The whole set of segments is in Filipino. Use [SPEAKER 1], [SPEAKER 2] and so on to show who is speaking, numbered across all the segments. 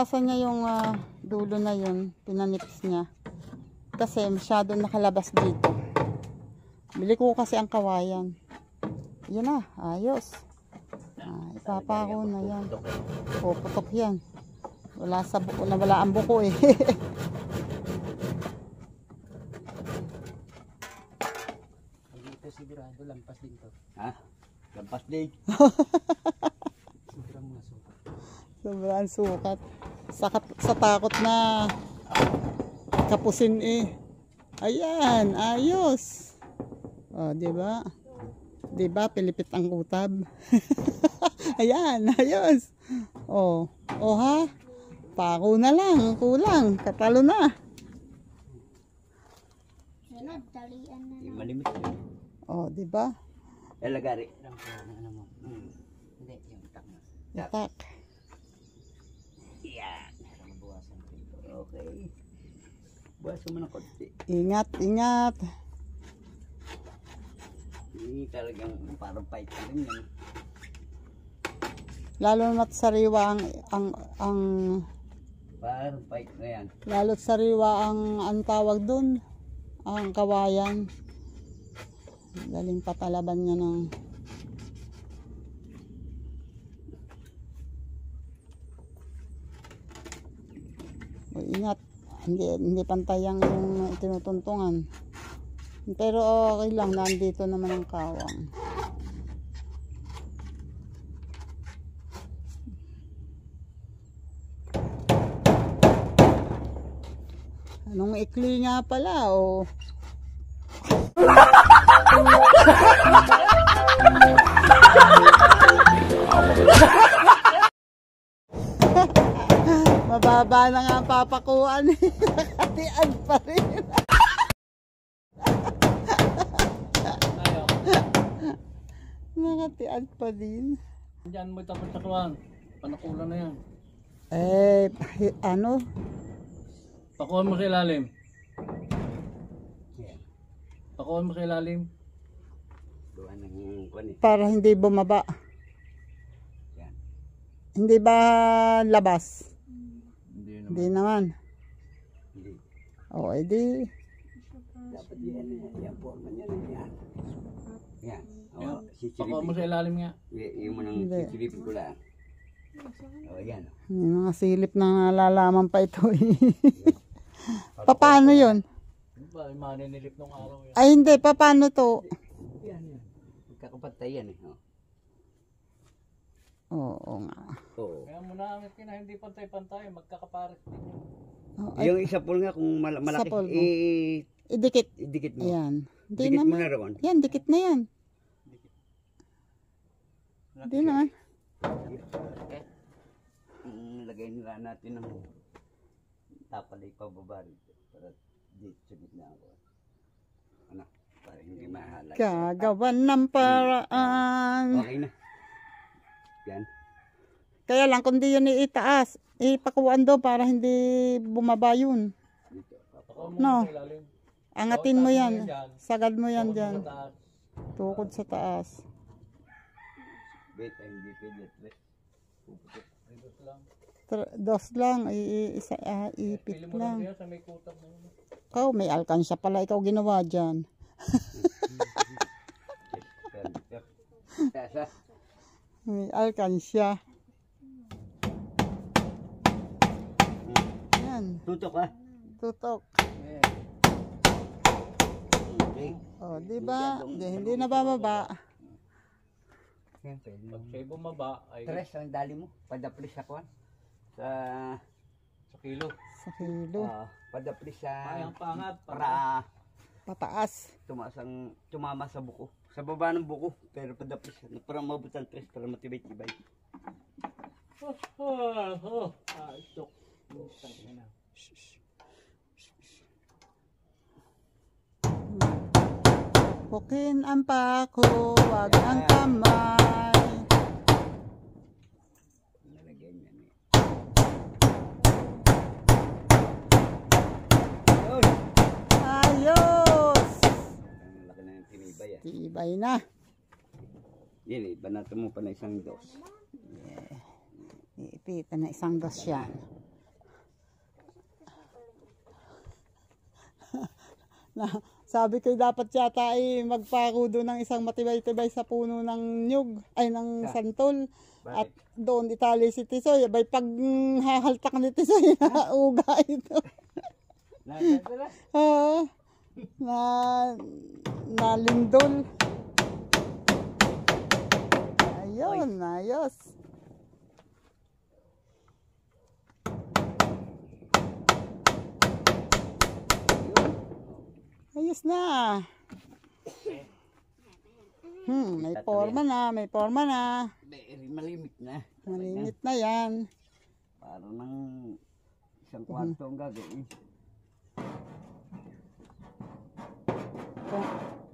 [SPEAKER 1] Pinunasan niya yung dulo na yun. Pinanips niya. Kasi masyado nakalabas dito. Bili ko kasi ang kawayan. Yan na, ayos. Ipapako na yan. Puputok yan. Wala sa buko na, wala ang buko eh.
[SPEAKER 2] Dito sigurado lampas din to.
[SPEAKER 3] Ha? Lampas din.
[SPEAKER 2] Sobrang mga sukat.
[SPEAKER 1] Sobrang sukat. Sa takot na kapusin eh. Ayan, ayos. Oh, di ba? Di ba pilipit ang kutab? Ayan, ayos. Oh, oh ha. Pako na lang, kulang, katalo na.
[SPEAKER 4] Dalian na lang.
[SPEAKER 3] Malimit.
[SPEAKER 1] Oh, di ba?
[SPEAKER 3] Lagari.
[SPEAKER 2] Ano mo? Hindi, yung itak na.
[SPEAKER 1] Itak.
[SPEAKER 3] Yan.
[SPEAKER 2] Mabawasan ko ito.
[SPEAKER 3] Okay. Buwasan mo ng konti.
[SPEAKER 1] Ingat, ingat.
[SPEAKER 3] Hindi talagang parang fight ka rin yan.
[SPEAKER 1] Lalo na't sariwa ang
[SPEAKER 3] Parang fight na yan.
[SPEAKER 1] lalo't sariwa ang tawag dun, ang kawayan. Galing patalaban niya ng ingat, hindi pantayang yung tinutuntungan. Pero okay lang, nandito naman ang kawang. Anong ikli nga pala, oh. Mababa na nga ang papakuan. Nakatian pa rin. Nakatian pa din.
[SPEAKER 2] Diyan mo tapos sa kuwan. Panakulan na yan.
[SPEAKER 1] Eh, ano?
[SPEAKER 2] Pakuhan mo sa ilalim. Pakuhan mo sa ilalim.
[SPEAKER 3] Gawa ng kwan eh.
[SPEAKER 1] Para hindi bumaba.
[SPEAKER 3] Yan.
[SPEAKER 1] Hindi ba labas?
[SPEAKER 2] Hindi naman.
[SPEAKER 1] Hindi naman.
[SPEAKER 3] Hindi.
[SPEAKER 1] O, edi.
[SPEAKER 3] Dapat yan. Yan po. Yan. Yan. Yan.
[SPEAKER 2] Yan.
[SPEAKER 3] Sisilipin
[SPEAKER 2] Pakuhan mo
[SPEAKER 3] ko.
[SPEAKER 2] sa ilalim nga.
[SPEAKER 3] Yung mo nang
[SPEAKER 1] Hindi.
[SPEAKER 3] sisilipin ko lang. O yan.
[SPEAKER 1] May mga silip na nalalaman pa ito eh. Paano yun?
[SPEAKER 2] Ano ba? Yung mga ninilip nung araw yan.
[SPEAKER 1] Ay hindi, paano to?
[SPEAKER 3] Yan. Magkakapatay yan eh.
[SPEAKER 1] Oo nga.
[SPEAKER 3] Oo.
[SPEAKER 2] Kaya mo na hindi pantay-pantay. Magkakapares din yun.
[SPEAKER 1] Oh, ay,
[SPEAKER 3] Yung isa po nga kung malaki,
[SPEAKER 1] Sapol mo.
[SPEAKER 3] idikit
[SPEAKER 1] idikit.
[SPEAKER 3] mo.
[SPEAKER 1] Ayan. Hindi
[SPEAKER 3] Dikit mo
[SPEAKER 1] naman.
[SPEAKER 3] na roon.
[SPEAKER 1] Yan, dikit na yan. Hindi naman.
[SPEAKER 3] Lagay nila natin ng tapalay pababa rito para dito sa gitna ako. Ano? Para hindi mahalag.
[SPEAKER 1] Gagawan ng paraan.
[SPEAKER 3] Okay na. Yan.
[SPEAKER 1] Kaya lang, kung di yun itaas, ipakuan do para hindi bumaba yun.
[SPEAKER 3] Dito.
[SPEAKER 2] Pakuhan mo
[SPEAKER 1] No.
[SPEAKER 2] sa ilalim.
[SPEAKER 1] Angatin mo yan.
[SPEAKER 2] dyan.
[SPEAKER 1] Sagad mo yan
[SPEAKER 2] Pakuhan
[SPEAKER 1] dyan.
[SPEAKER 2] mo sa taas.
[SPEAKER 1] Tukod sa taas.
[SPEAKER 3] Wait, hindi pwede. Puputok.
[SPEAKER 2] Reduce lang.
[SPEAKER 1] Dos lang, ipit
[SPEAKER 2] Pili mo lang
[SPEAKER 1] lang.
[SPEAKER 2] diyan sa may kutab na yun.
[SPEAKER 1] Ikaw, may alkansya pala ikaw ginawa dyan.
[SPEAKER 3] Sasa.
[SPEAKER 1] May alkansya. Yan,
[SPEAKER 3] Tutok ha.
[SPEAKER 1] tutok.
[SPEAKER 3] Okay.
[SPEAKER 1] O, di ba? Hindi na bababa.
[SPEAKER 3] Yan, pwede
[SPEAKER 2] Pag
[SPEAKER 3] mo.
[SPEAKER 2] siya'y bumaba ay
[SPEAKER 3] Tres ang dali mo. Padaplis sa kwan. Sa
[SPEAKER 2] sa kilo.
[SPEAKER 1] Sa kilo.
[SPEAKER 3] padaplis sa
[SPEAKER 2] Ay, ang pangat.
[SPEAKER 3] para
[SPEAKER 1] Pataas.
[SPEAKER 3] tumama sa buko. Sa baba ng buko. Pero padaplis. Para mabot ang tres. Para matibay-tibay.
[SPEAKER 2] Ito.
[SPEAKER 1] Pukin ang pako, wag ang kamay.
[SPEAKER 3] Nalagyan yan eh.
[SPEAKER 1] Ayos!
[SPEAKER 3] Ang laki na yung tinibay ah.
[SPEAKER 1] Tibay na.
[SPEAKER 3] Yan eh. Banato mo pa na isang dos.
[SPEAKER 1] Iipitan na isang dos yan. Sabi ko dapat yata ay magpako doon ng isang matibay-tibay sa puno ng nyug, ay ng santol. At doon itali si Tisoy. Abay pag hahaltak ni Tisoy, uga ito. Oo. Nalindol. Ayun, ayos. Ayos na. May forma na, may forma na.
[SPEAKER 3] Very malimit na.
[SPEAKER 1] Malimit na yan.
[SPEAKER 3] Parang ng isang kwarto ang gagawin.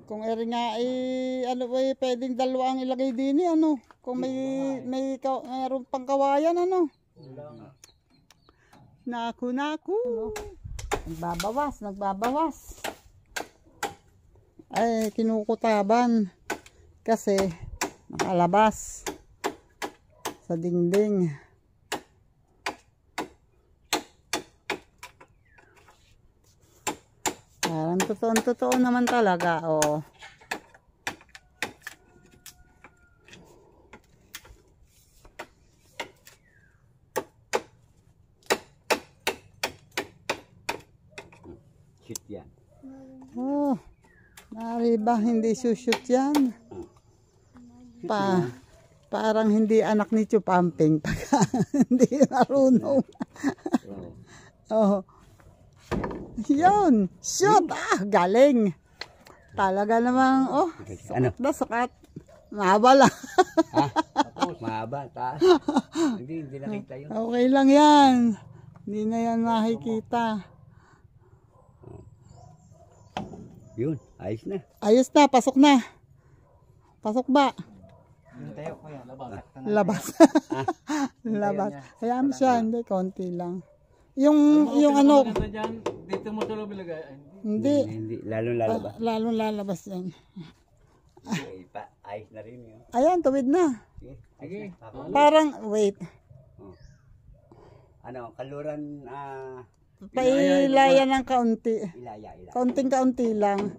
[SPEAKER 1] Kung eri nga ano ba pwedeng dalawa ang ilagay din ano. Kung mayroon pang kawayan ano. Naku. Nagbabawas. Ay, kinukutaban. Kasi nakalabas sa dingding. Parang totoo naman talaga, oh.
[SPEAKER 3] Shoot yan.
[SPEAKER 1] Oh, nari ba hindi shoot yan? Parang hindi anak ni Chupamping pagka hindi marunong. Oh. Yun, shoot! Galing! Talaga namang, sukat. Mahaba lang.
[SPEAKER 3] Mahaba, taas. Hindi nakita yun.
[SPEAKER 1] Okay lang yan. Hindi na yan makikita.
[SPEAKER 3] Yun, ayos na.
[SPEAKER 1] Ayos na, pasok na. Pasok ba?
[SPEAKER 2] Tayo ko yan,
[SPEAKER 1] Labas. Labas. Hayaan mo siya, hindi, konti lang. Yung ano,
[SPEAKER 2] dito mo tulog bilagay.
[SPEAKER 1] hindi.
[SPEAKER 3] Lalong lalabas.
[SPEAKER 1] Lalong lalabas yan.
[SPEAKER 3] Ayos na rin yun.
[SPEAKER 1] Ayan, tuwid na.
[SPEAKER 3] Sige.
[SPEAKER 1] Parang, wait.
[SPEAKER 3] Ano, kaluran,
[SPEAKER 1] Pailaya ng kaunti.
[SPEAKER 3] ilaya.
[SPEAKER 1] Kaunting-kaunti lang.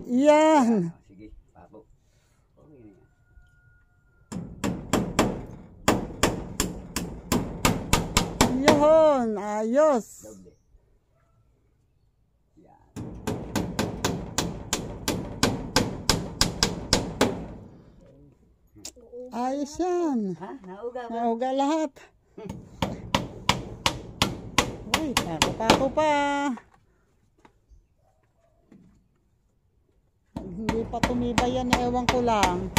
[SPEAKER 1] Yan.
[SPEAKER 3] Sige, papo. Okay na yan.
[SPEAKER 1] Yun, ayos.
[SPEAKER 3] Doble. Yan.
[SPEAKER 1] Ayos yan.
[SPEAKER 3] Ha? Nauga ba?
[SPEAKER 1] Nauga lahat. Uy, pako pa. Hindi pa tumibay yan, ewan ko lang.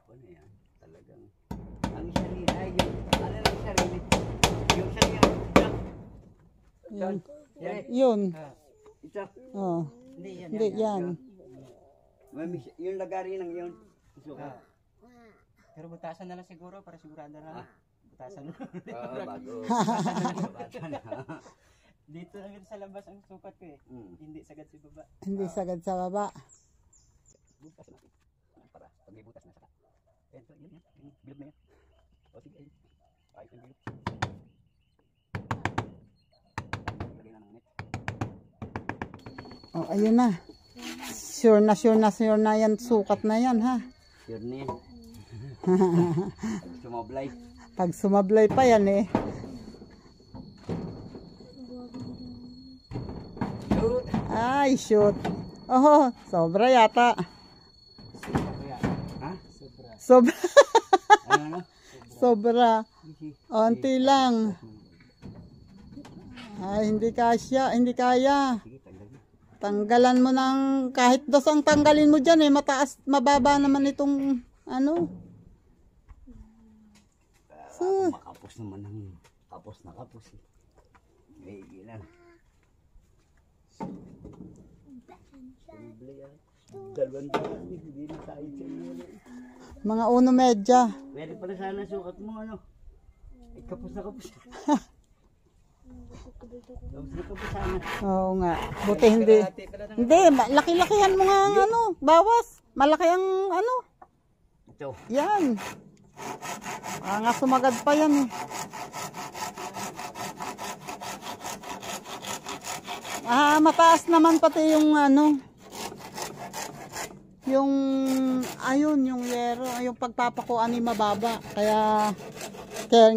[SPEAKER 3] Ano yan? Talagang. Ang sarili ay yung, ano lang sarili? Yung sarili.
[SPEAKER 1] Yun. Yun.
[SPEAKER 3] Ito.
[SPEAKER 1] Oh. Hindi yan.
[SPEAKER 3] Yung lagari lang yun.
[SPEAKER 2] Pero butasan na lang siguro para sigurado na. Butasan na.
[SPEAKER 3] Bago.
[SPEAKER 2] Dito lang sa labas ang sukat ko eh. Hindi sagad sa baba.
[SPEAKER 1] Hindi sagad sa baba.
[SPEAKER 3] Butas natin. Para pag may butas na saka. Ito, yun. Yung bilog na yan. O sige, ayun. Ayos yung bilog. Lagay na ng net.
[SPEAKER 1] Oh, ayun na. Sure na yan. Sukat na yan, ha?
[SPEAKER 3] Sure na yan. Sumablay.
[SPEAKER 1] Pag sumablay pa yan, eh. Ay, shoot. Oh, sobra yata.
[SPEAKER 3] Ha?
[SPEAKER 1] Sobra.
[SPEAKER 3] Ano?
[SPEAKER 1] Sobra. Onti lang. Ay, hindi kasya. Hindi kaya.
[SPEAKER 3] Sige, tanggal mo.
[SPEAKER 1] Tanggalan mo ng kahit dos ang tanggalin mo dyan, eh. Mataas, mababa naman itong ano. So,
[SPEAKER 3] Makapos naman ng kapos na kapos eh. May ilan. Dalawang daan, hindi na tayo sa iyo.
[SPEAKER 1] mga uno medya.
[SPEAKER 3] Pwede pala sana sukat mo ano. Ay, kapos na kapos. Tapos na kapos sana.
[SPEAKER 1] Oo nga. Buti hindi. Hindi, laki-lakihan mo nga ang ano. Bawas. Malaki ang ano.
[SPEAKER 3] Ito.
[SPEAKER 1] Yan. Nga sumagad pa yan eh. Mataas naman pati yung ano, yung, ayun, yung yero, yung pagpapakuan ay mababa. Kaya,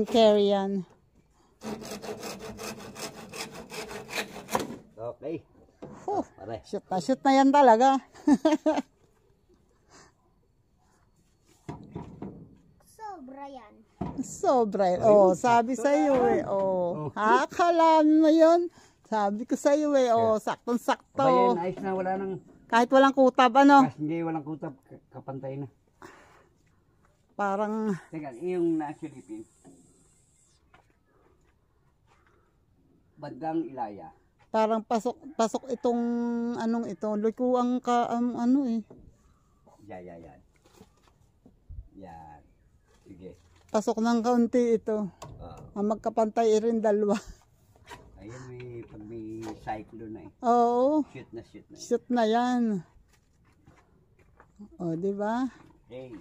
[SPEAKER 1] carry yan.
[SPEAKER 3] Okay. Pare.
[SPEAKER 1] Shoot na yan talaga.
[SPEAKER 4] Sobra yan.
[SPEAKER 1] Sobra. Oh, sabi sa iyo eh. Oh, akalam mo yun. Sabi ko sa iyo eh. Oh, saktong-sakto.
[SPEAKER 3] Bayan, ayos na, wala nang,
[SPEAKER 1] Kahit walang kutab, ano?
[SPEAKER 3] kasi hindi walang kutab, kapantay na.
[SPEAKER 1] Parang,
[SPEAKER 3] Teka, yung nasilipin. Bandang Ilaya.
[SPEAKER 1] parang pasok itong, anong ito. Likuang ka, ano eh.
[SPEAKER 3] Yan. Yan. Sige.
[SPEAKER 1] Pasok ng kaunti ito. Ang magkapantay rin dalawa.
[SPEAKER 3] Ayun, pag may cyclone na eh.
[SPEAKER 1] Oo.
[SPEAKER 3] Shoot na.
[SPEAKER 1] Shoot na yan. O, di ba?
[SPEAKER 3] Okay.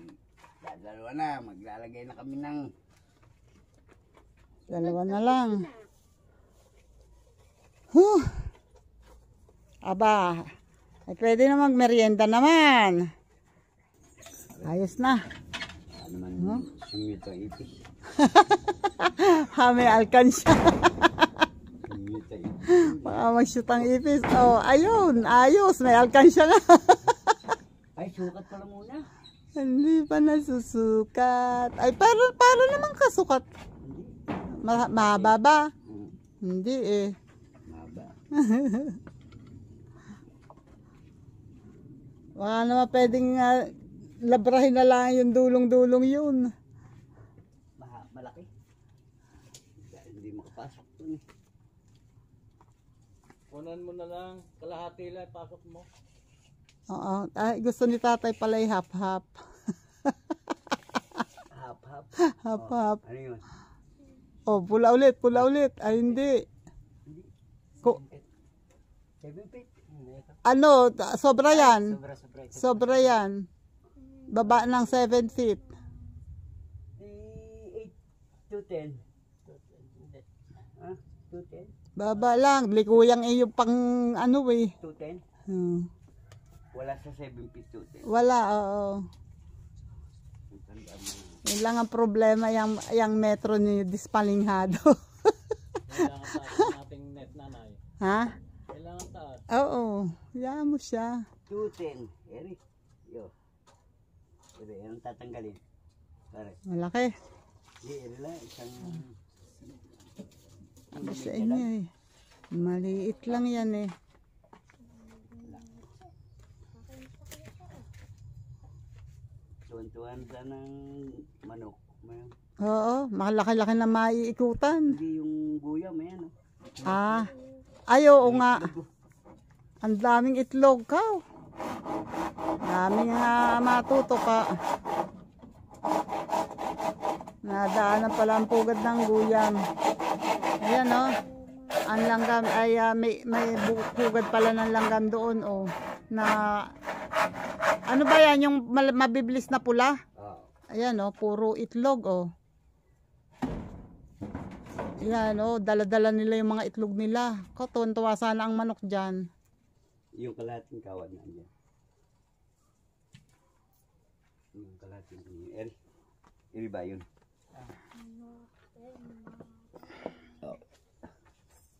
[SPEAKER 3] Dalawa na. Maglalagay na kami ng...
[SPEAKER 1] Dalawa na lang. Huh. Aba. Ay, pwede na magmerienda naman. Ayos na.
[SPEAKER 3] Ano man, sumute ang ipis.
[SPEAKER 1] May alkansya.
[SPEAKER 3] Sumute ang ipis.
[SPEAKER 1] Baka mag-shoot ang ipis. Oh, ayun. Ayos. May alkansya nga.
[SPEAKER 3] Ay, sukat pala muna.
[SPEAKER 1] Hindi pa nasusukat. Ay, para naman kasukat. Mahaba ba? Hindi eh.
[SPEAKER 3] Maba.
[SPEAKER 1] Baka naman pwedeng labrahin na lang yung dulong-dulong yun.
[SPEAKER 3] Malaki. Hindi makapasok dun eh.
[SPEAKER 2] Kunan mo na lang, kalahati lang, pasok mo.
[SPEAKER 1] Oo. Ay, gusto ni tatay pala yung half-half.
[SPEAKER 3] Hap.
[SPEAKER 1] Half-half.
[SPEAKER 3] Ano yun?
[SPEAKER 1] Oh, pula ulit. Ay, hindi.
[SPEAKER 3] 7 feet.
[SPEAKER 1] Ano, sobra yan.
[SPEAKER 3] Sobra.
[SPEAKER 1] Sobra yan. Baba ng 7 feet.
[SPEAKER 3] 8 to 10. 210?
[SPEAKER 1] Baba lang. Likuyang yung pang ano eh.
[SPEAKER 3] 210? Wala sa 7 feet 210.
[SPEAKER 1] Wala, oo. Yun lang ang problema yung metro ni Dispalinghado.
[SPEAKER 2] Kailangan taas ng ating net nanay.
[SPEAKER 1] Ha?
[SPEAKER 2] Kailangan taas.
[SPEAKER 1] Oo. Hayaan mo siya.
[SPEAKER 3] 210. Eri. Yo. Eri, anong tatanggalin? Pare.
[SPEAKER 1] Malaki.
[SPEAKER 3] Hindi, eri lang. Isang...
[SPEAKER 1] Sa inyo eh. Maliit lang yan eh.
[SPEAKER 3] Tuwan-tuwan sa ng manok. May...
[SPEAKER 1] Oo. Malaki-laki na maiikutan.
[SPEAKER 3] Hindi yung guya, may ano.
[SPEAKER 1] Ay, oo nga. Ang daming itlog ka. Daming matuto ka. Nadaanan pala ang pugad ng guyam. Ayan o. Ang langgam ay may pugad pala ng langgam doon o. Na ano ba yan yung mabiblis na pula? Ayan o, puro itlog o. Ayan o, dala-dala nila yung mga itlog nila. Tuwan-tuwa sana ang manok dyan.
[SPEAKER 3] Yung kalating kawan na dyan. Yung kalating kawan. Eri ba yun?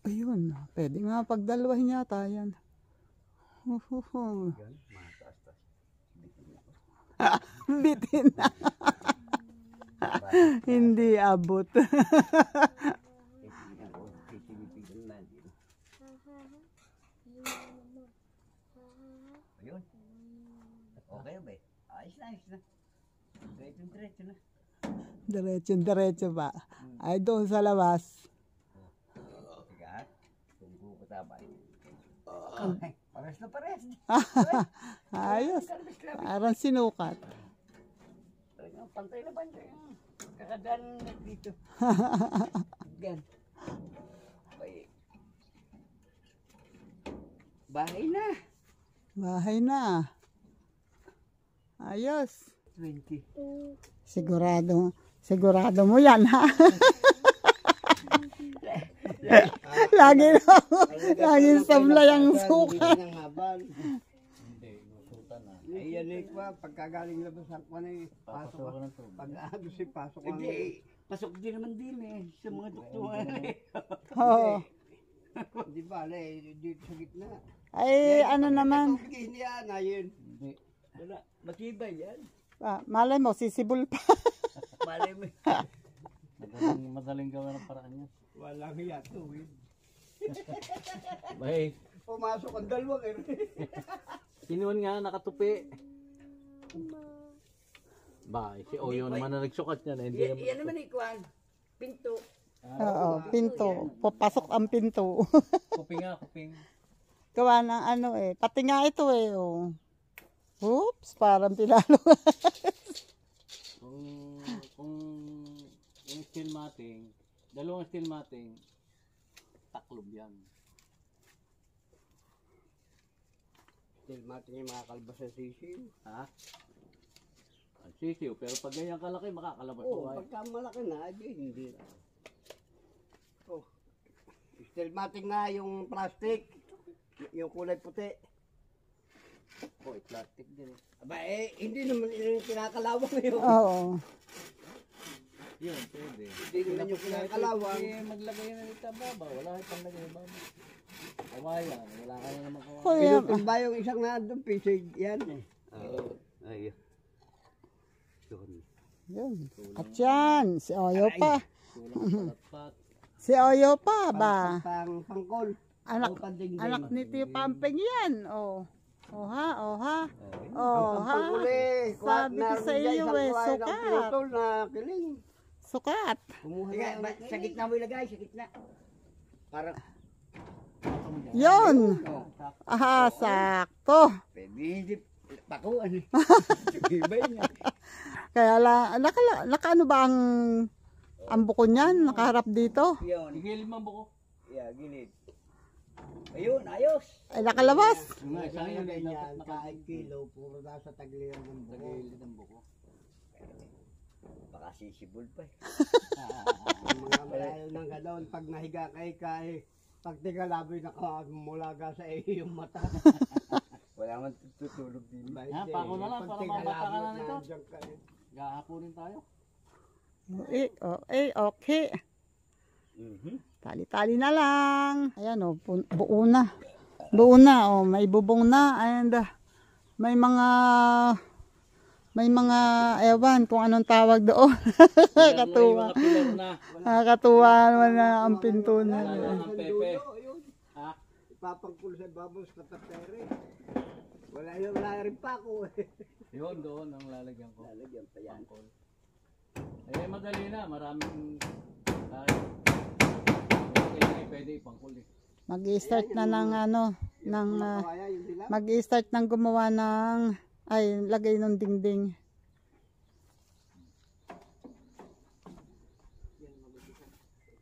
[SPEAKER 1] Ayun, pwede nga pagdalawahin yata yan.
[SPEAKER 3] Yan, mataas-taas.
[SPEAKER 1] Bitin na. Hindi abot.
[SPEAKER 3] Ayun. Okay ba eh? Ayos na. Diretso na.
[SPEAKER 1] Diretso ba? Ay, doon sa labas.
[SPEAKER 3] Tiga, tunggu ko tabay. Pares na pares.
[SPEAKER 1] Ayos. Parang sinukat.
[SPEAKER 3] Pantay na banda yung kakadaan dito. Gan. Bahay na.
[SPEAKER 1] Bahay na. Ayos.
[SPEAKER 3] 20.
[SPEAKER 1] Sigurado mo yan ha. Lagi na, lagi sablay ang suka.
[SPEAKER 3] Ng habal.
[SPEAKER 2] Hindi, nusutan na.
[SPEAKER 3] Ay, yan eh pa, pagkagaling labas ako na eh. Pasok
[SPEAKER 2] Papasok
[SPEAKER 3] ako.
[SPEAKER 2] ng tubig.
[SPEAKER 3] Pag-agos eh, pasok ako. Hindi, pasok din naman din eh. Sa mga doktuhan eh.
[SPEAKER 1] Oo.
[SPEAKER 3] Di ba, dito sa gitna.
[SPEAKER 1] Ay, ano naman.
[SPEAKER 3] Tubig hindi yan, ayun.
[SPEAKER 2] Hindi.
[SPEAKER 3] Wala, matibay yan.
[SPEAKER 1] Malay mo, sisibol pa.
[SPEAKER 3] Malay mo.
[SPEAKER 2] Madaling gawa ng paraan yan.
[SPEAKER 3] Walang hiya, tuwid.
[SPEAKER 2] Bay,
[SPEAKER 3] Pumasok ang dalawang eh.
[SPEAKER 2] sinuwan nga, nakatupi. Bay, si Oyo naman na nagsukat yan. Hindi naman.
[SPEAKER 3] Yan naman ikuan. Pinto.
[SPEAKER 1] Oo, pinto. Papasok ang pinto.
[SPEAKER 2] Kuping nga, kuping.
[SPEAKER 1] Gawa ng ano eh. Pati nga ito eh. Oh. Oops, parang pinalo.
[SPEAKER 2] Kung yung steel matting, dalawang steel matting, taklob yan.
[SPEAKER 3] Still mating yung mga kalbas sa sisiw.
[SPEAKER 2] Ha? Ang sisiw, pero pag ganyan kalaki, makakalabas
[SPEAKER 3] Oo,
[SPEAKER 2] mo ay.
[SPEAKER 3] pagka malaki na, hindi na. Oh, still mating na yung plastic. Yung kulay puti.
[SPEAKER 2] Oh, plastic din.
[SPEAKER 3] Aba hindi naman yung kinakalawang yun.
[SPEAKER 1] Oo.
[SPEAKER 2] Yun, pwede.
[SPEAKER 3] Hindi naman yung kinakalawang.
[SPEAKER 2] Eh, maglagay na nito baba. Wala kayo pang lagay baba. Kawayan, wala kayo naman kawayan.
[SPEAKER 1] Kuya,
[SPEAKER 3] Pinutol ba yung isang nandun, pisig yan eh. Ayun.
[SPEAKER 1] yun. At yan, si Oyo pa.
[SPEAKER 2] Kulang palat-pat.
[SPEAKER 1] Si Oyo pa ba?
[SPEAKER 3] Pangkol.
[SPEAKER 1] Anak,
[SPEAKER 3] Pangdingding.
[SPEAKER 1] anak ni Tio Pamping yan. Oh. Oha, oha. Oha.
[SPEAKER 3] Pangkuli.
[SPEAKER 1] Sabi ko sa iyo eh, sukat.
[SPEAKER 3] Pinutol na kiling.
[SPEAKER 1] Sukat.
[SPEAKER 3] Kumuha na. Sa gitna mo ilagay, sa gitna. Para.
[SPEAKER 1] Yun. Aha, sakto.
[SPEAKER 3] Pwede. Pakuan eh. Ibay niya.
[SPEAKER 1] Kaya lang, naka ano ba ang buko niyan? Nakaharap dito?
[SPEAKER 3] Yun.
[SPEAKER 2] Igilid mo ang buko.
[SPEAKER 3] Yeah, gilid. Ayun, ayos.
[SPEAKER 1] Ay, nakalabas.
[SPEAKER 2] Nga, isang yun ay dapat
[SPEAKER 3] Ganyan, kahit kilo, puro nasa tagliran ng buko.
[SPEAKER 2] nakagilid ang buko.
[SPEAKER 3] Baka sisibol pa eh. Ang mga malayo ng gano'n, pag nahiga kay pag tigalaboy nakamulaga sa iyo yung mata. Wala man tutulog din.
[SPEAKER 2] Ha, pako na lang, para mabata ka na nito. Gahapunin tayo.
[SPEAKER 1] Okay. Tali-tali na lang. Ayan o, buo na. Buo na o, may bubong na. And may mga ewan kung anong tawag doon. Katuwa.
[SPEAKER 2] Mga pilar na.
[SPEAKER 1] Nakakatuwa naman na ang pinto na.
[SPEAKER 2] Wala ng pepe. Ha?
[SPEAKER 3] Ipapangkul sa babos katapere. Wala rin pa ako eh.
[SPEAKER 2] Yun, doon ang lalagyan ko.
[SPEAKER 3] Lalagyan pa yan.
[SPEAKER 2] Pangkol. Eh, madali na. Maraming tayo. Pwede ipangkul eh.
[SPEAKER 1] Mag-i-start na ng ano, ng
[SPEAKER 3] Kaya yung dilaw.
[SPEAKER 1] mag-i-start ng gumawa ng lagay ng dingding.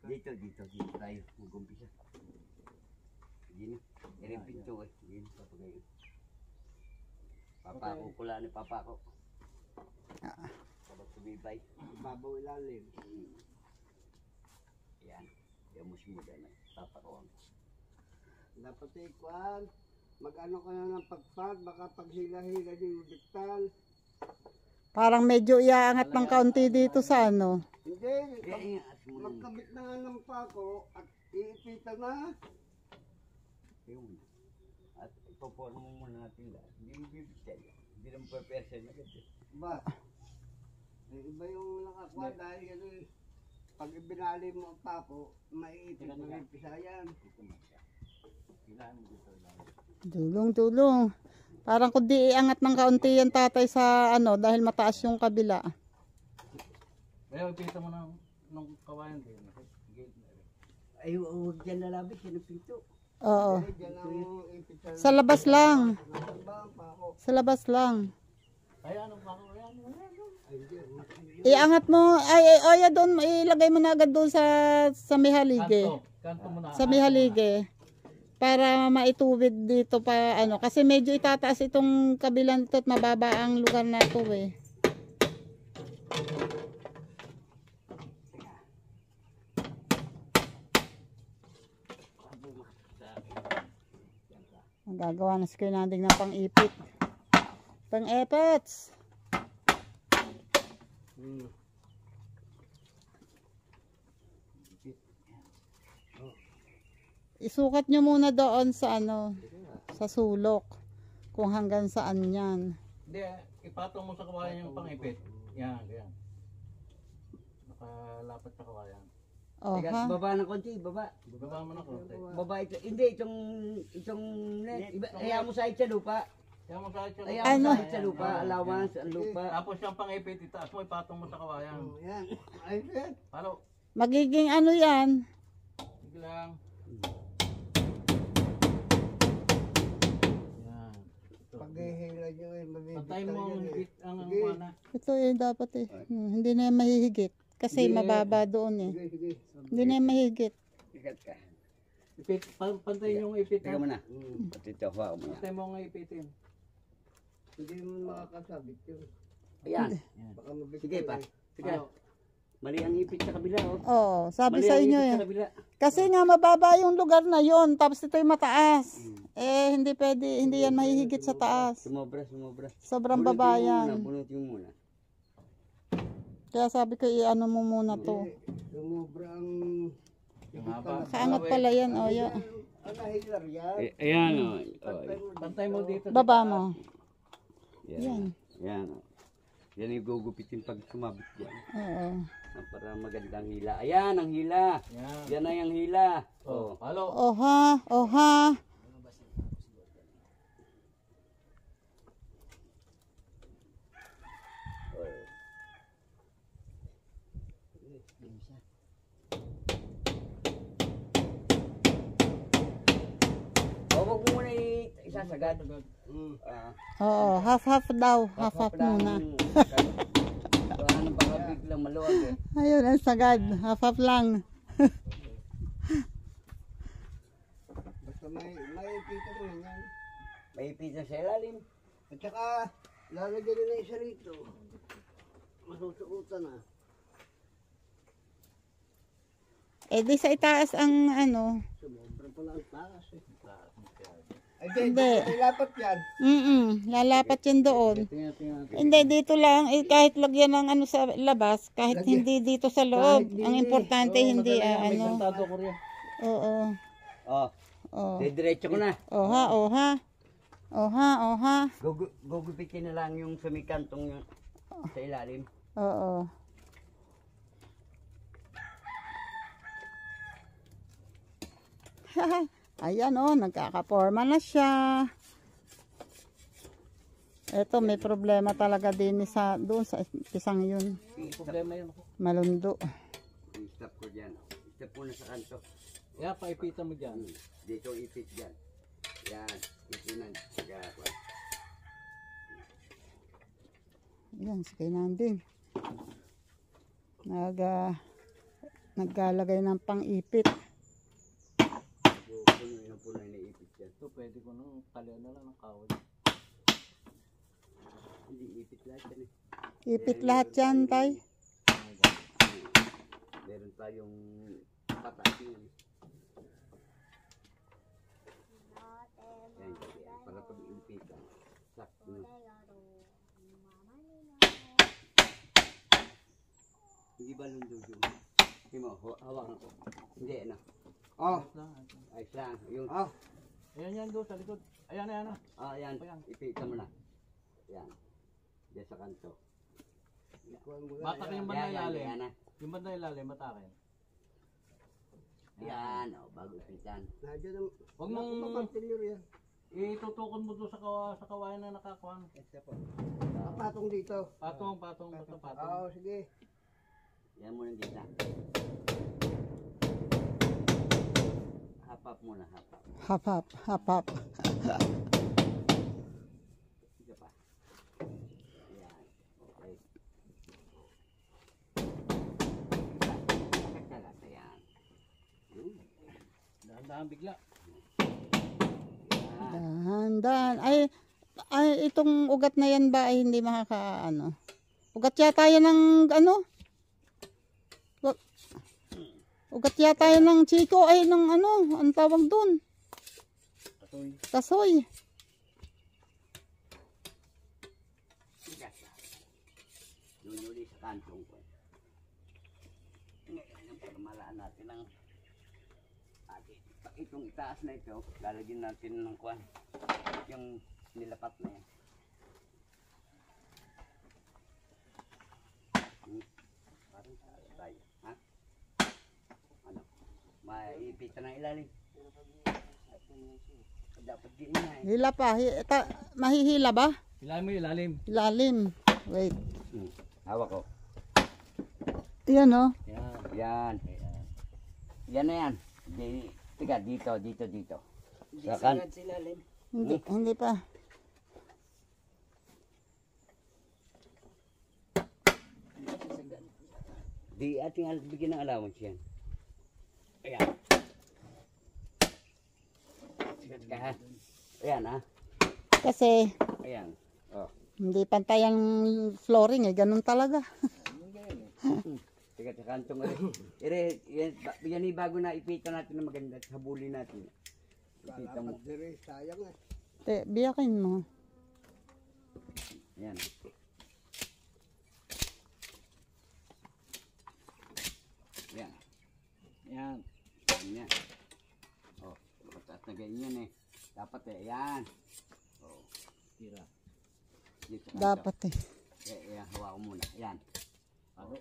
[SPEAKER 3] Dito tayo mag-umpisa. Gini, iring pinto eh. Gini, papagayon. Papako ko lang ni papako. Sabag subibay. Ibabaw ilalim. Yan. Yung musmuda na. Papakuan. Dapat eh, kuhan. Mag-ano ka na ng pagpag. Baka paghila-hila din yung diktal.
[SPEAKER 1] Parang medyo iaangat ng kaunti dito sa ano.
[SPEAKER 3] Hindi. Magkabit na nga ng pako at iipitan na. Yun. At ipoporma mo muna natin lahat. Hindi mo bibigyan. Hindi naman per-person na kasi. Ba? Iba yung nakakuha dahil kasi pag ibinali mo ang pako, maiipit mo yung pisayan.
[SPEAKER 1] Tulong. Parang kundi iangat ng kaunti yan tatay sa ano dahil mataas yung kabila.
[SPEAKER 2] Kaya ipita mo ng kawayan din.
[SPEAKER 3] Ay, huwag dyan lalabit. Yan ang pinto.
[SPEAKER 1] Oo.
[SPEAKER 3] Dyan ang ipit
[SPEAKER 1] Sa labas lang.
[SPEAKER 3] Nasaan ba ang pako?
[SPEAKER 1] Sa labas lang.
[SPEAKER 2] Ay, anong pako yan?
[SPEAKER 3] Ay, dyan.
[SPEAKER 1] Iangat mo, ay doon, ilagay mo na agad doon sa mihalige.
[SPEAKER 2] Kanto mo na.
[SPEAKER 1] Sa mihalige. Para maituwid dito pa ano. Kasi medyo itataas itong kabilang ito at mababa ang lugar na ito eh. Magagawa na si Kuya Nanding ng pang-ipit. Pang-epets. Isukat nyo muna doon sa ano, sa sulok. Kung hanggang saan yan.
[SPEAKER 2] Hindi, ipatong mo sa kawayan yung pang-ipit. Yan, yan. Nakalapat sa kawayan.
[SPEAKER 1] Oh,
[SPEAKER 3] Teka,
[SPEAKER 1] ha?
[SPEAKER 3] baba ng konti, baba.
[SPEAKER 2] Baba mo na konti.
[SPEAKER 3] Baba ito. Hindi, itong net. Ayaw mo sa sa lupa.
[SPEAKER 2] Kaya mo sa itong...
[SPEAKER 3] Ayaw
[SPEAKER 1] Ano?
[SPEAKER 3] mo sa lupa. Allowance, ang lupa.
[SPEAKER 2] Tapos yung pang-ipit, itaas mo, ipatong mo sa kawayan.
[SPEAKER 3] Yan. Ayun.
[SPEAKER 2] Palo.
[SPEAKER 1] Magiging ano yan?
[SPEAKER 2] Sige lang. Yan. Ito.
[SPEAKER 3] Paghihila nyo eh, mabibig
[SPEAKER 2] Patay mo ang higit ang
[SPEAKER 3] Sige.
[SPEAKER 2] mana.
[SPEAKER 1] Ito eh, dapat eh. Hindi na yan mahihigit. Kasi
[SPEAKER 2] Hindi.
[SPEAKER 1] mababa doon eh.
[SPEAKER 3] Sige, sige.
[SPEAKER 1] Hindi na yan mahihigit.
[SPEAKER 3] Ikat ka.
[SPEAKER 2] Ipit, pantay yung ipit.
[SPEAKER 3] Teka mo na. Pati ito, hawa mo na.
[SPEAKER 2] Pantay mo ang ipitin.
[SPEAKER 3] Hindi mo makakasabit yun. Ayan. Baka mabig. Sige pa. Sige.
[SPEAKER 2] Palo.
[SPEAKER 3] Mali ang ipit sa kabila, oh.
[SPEAKER 1] Oo, sabi
[SPEAKER 3] Mali
[SPEAKER 1] sa
[SPEAKER 3] ang
[SPEAKER 1] inyo
[SPEAKER 3] ipit
[SPEAKER 1] eh.
[SPEAKER 3] sa kabila.
[SPEAKER 1] Kasi nga mababa yung lugar na yon, tapos ito'y mataas. Eh, hindi pwede, hindi yan mahihigit sa taas.
[SPEAKER 3] Sumobra.
[SPEAKER 1] Sobrang baba yan.
[SPEAKER 3] Bunutin mo muna.
[SPEAKER 1] Kaya sabi ko, i-ano mo muna to.
[SPEAKER 3] Sumobra ang...
[SPEAKER 2] Yung haba.
[SPEAKER 1] Kaangat pala yan, o.
[SPEAKER 3] Ang nahilar yan.
[SPEAKER 5] Ayan o.
[SPEAKER 2] Pantay mo dito.
[SPEAKER 1] Baba mo.
[SPEAKER 3] Yan. Yan. Yan yung gugupitin pag sumabit yan.
[SPEAKER 1] Oo.
[SPEAKER 3] Para magandang hila. Ayan ang hila.
[SPEAKER 2] Yan.
[SPEAKER 3] Yan na yung hila.
[SPEAKER 2] Oh, palo.
[SPEAKER 1] Oha, oha.
[SPEAKER 3] Huwag mo muna isasagad.
[SPEAKER 1] Oo, half-half daw. Half-half muna.
[SPEAKER 3] Ano baka biglang maluwag eh.
[SPEAKER 1] Ayun, ang sagad. Half-half lang.
[SPEAKER 3] Basta may ipita mo yan. May ipita sa ilalim. At saka lalagyan nila isa rito. Masusukutan na.
[SPEAKER 1] Eh, di sa itaas ang ano.
[SPEAKER 3] Sumobra pala ang taas eh.
[SPEAKER 1] Hindi.
[SPEAKER 3] Lapat yan.
[SPEAKER 1] Lalapat yan doon. Hindi, dito lang. Eh, kahit lagyan ng ano sa labas, kahit hindi dito sa loob. Ang importante, hindi
[SPEAKER 2] May
[SPEAKER 1] ano.
[SPEAKER 2] kantado ko rin.
[SPEAKER 1] Oo.
[SPEAKER 3] Oh,
[SPEAKER 1] Oo.
[SPEAKER 3] diretso ko na.
[SPEAKER 1] Oha, oha. Oha, oha.
[SPEAKER 3] Gugupitin na lang yung sumikantong yung sa ilalim.
[SPEAKER 1] Oo. Ayan oh, nagkakaporma na siya. Eto, may problema talaga din sa doon sa pisang yun.
[SPEAKER 2] Problema yun.
[SPEAKER 1] Malundo.
[SPEAKER 3] I-stop ko dyan. Stop ko na sa kanto.
[SPEAKER 2] Kaya paipitan mo dyan.
[SPEAKER 3] Dito ipit dyan. Yan. Ipinan. Yan.
[SPEAKER 1] Ayan, si Kuya Nanding. Naglalagay ng pang-ipit.
[SPEAKER 3] Punoy na ipit dyan.
[SPEAKER 2] Ito pwede ko nung talian na lang ng kawad.
[SPEAKER 3] Hindi ipit lahat yan eh.
[SPEAKER 1] Ipit lahat yan, tay.
[SPEAKER 3] Meron tayong patasin. Yan, yan. Para pag-impitan. Sakto na. Hindi ba lundo yun? Hindi mo, hawakan ko. Hindi, ano? Oh, ayos lang. Yung,
[SPEAKER 2] Ayan yan doon sa likod. Ayan, ayan.
[SPEAKER 3] yan. Ipitan mo na. Yan. Diyan sa kanto.
[SPEAKER 2] Batak yung banda ilalim.
[SPEAKER 3] Yan, yan.
[SPEAKER 2] Yung banda ilalim, batakin.
[SPEAKER 3] Yan, bago ipitan.
[SPEAKER 2] Huwag mong itutukon mo doon sa kawayan na nakakuhan.
[SPEAKER 3] Patong dito.
[SPEAKER 2] Patong, basta patong.
[SPEAKER 3] Sige. Yan muna dito. Hapap muna, hapap.
[SPEAKER 1] Hapap, hapap.
[SPEAKER 3] Sige pa. Yan. Okay. Kakalat na yan.
[SPEAKER 2] Dahan-dahan bigla.
[SPEAKER 1] Dahan-dahan. Ay, itong ugat na yan ba ay hindi makakaano? Ugat yata yan ng ano? Ugat yata yan ng chiko ay ng ano? Ang tawag dun?
[SPEAKER 2] Kasoy.
[SPEAKER 1] Kasoy.
[SPEAKER 3] Tigas. Nunuli sa kantong ko. Ngayon, yung pamalaan natin ng atin. Itong itaas na ito, lalagyan natin ng kwan. Yung nilapat na yan. Parang tayo. Ha? Ano? Maipita ng ilalim. Dapat ganyan eh.
[SPEAKER 1] Hila pa. Mahihila ba?
[SPEAKER 2] Ilalim mo ilalim.
[SPEAKER 1] Ilalim. Wait.
[SPEAKER 3] Hawak ko.
[SPEAKER 1] Yan oh.
[SPEAKER 2] Yan.
[SPEAKER 3] Yan. Yan na yan. Tiga, dito.
[SPEAKER 2] Hindi
[SPEAKER 3] Sa kan-
[SPEAKER 2] sagad sa ilalim.
[SPEAKER 1] Hindi pa.
[SPEAKER 3] Di ating bigyan ng allowance yan. Ayan. Sigat ka ha. Ayan ha.
[SPEAKER 1] Kasi
[SPEAKER 3] Ayan. Oh.
[SPEAKER 1] hindi pantay ang flooring eh. Ganun talaga.
[SPEAKER 3] Sigat sa kantong ulit. Yan ni bago na ipita natin na maganda at habulin natin. Ipita mo.
[SPEAKER 2] Sayang
[SPEAKER 1] Biyakin mo.
[SPEAKER 3] Ayan. Ayan.
[SPEAKER 2] Yan.
[SPEAKER 3] Ganyan. Oh, mataas na ganyan eh. Dapat eh, ayan. Oh,
[SPEAKER 2] Tira.
[SPEAKER 3] dito ka.
[SPEAKER 1] Dapat eh.
[SPEAKER 3] Ayan, hawa ko muna. Ayan.
[SPEAKER 2] Ako.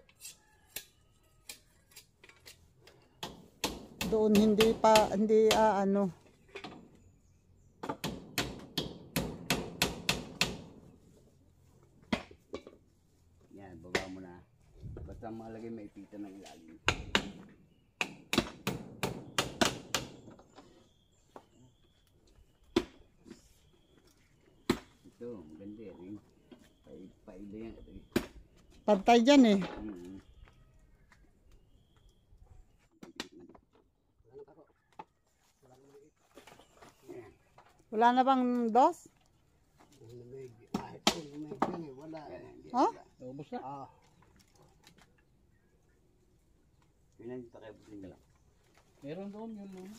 [SPEAKER 1] Doon hindi ano.
[SPEAKER 3] Yan, baba mo na. Basta malagay maipita ng ilalim. Ito, maganda eh, rin. Paila yan.
[SPEAKER 1] Pantay dyan eh.
[SPEAKER 3] Mm.
[SPEAKER 1] Wala na bang dos? Ha?
[SPEAKER 2] Ubus na.
[SPEAKER 3] Pinanito kayo po nila.
[SPEAKER 2] Meron doon yun muna.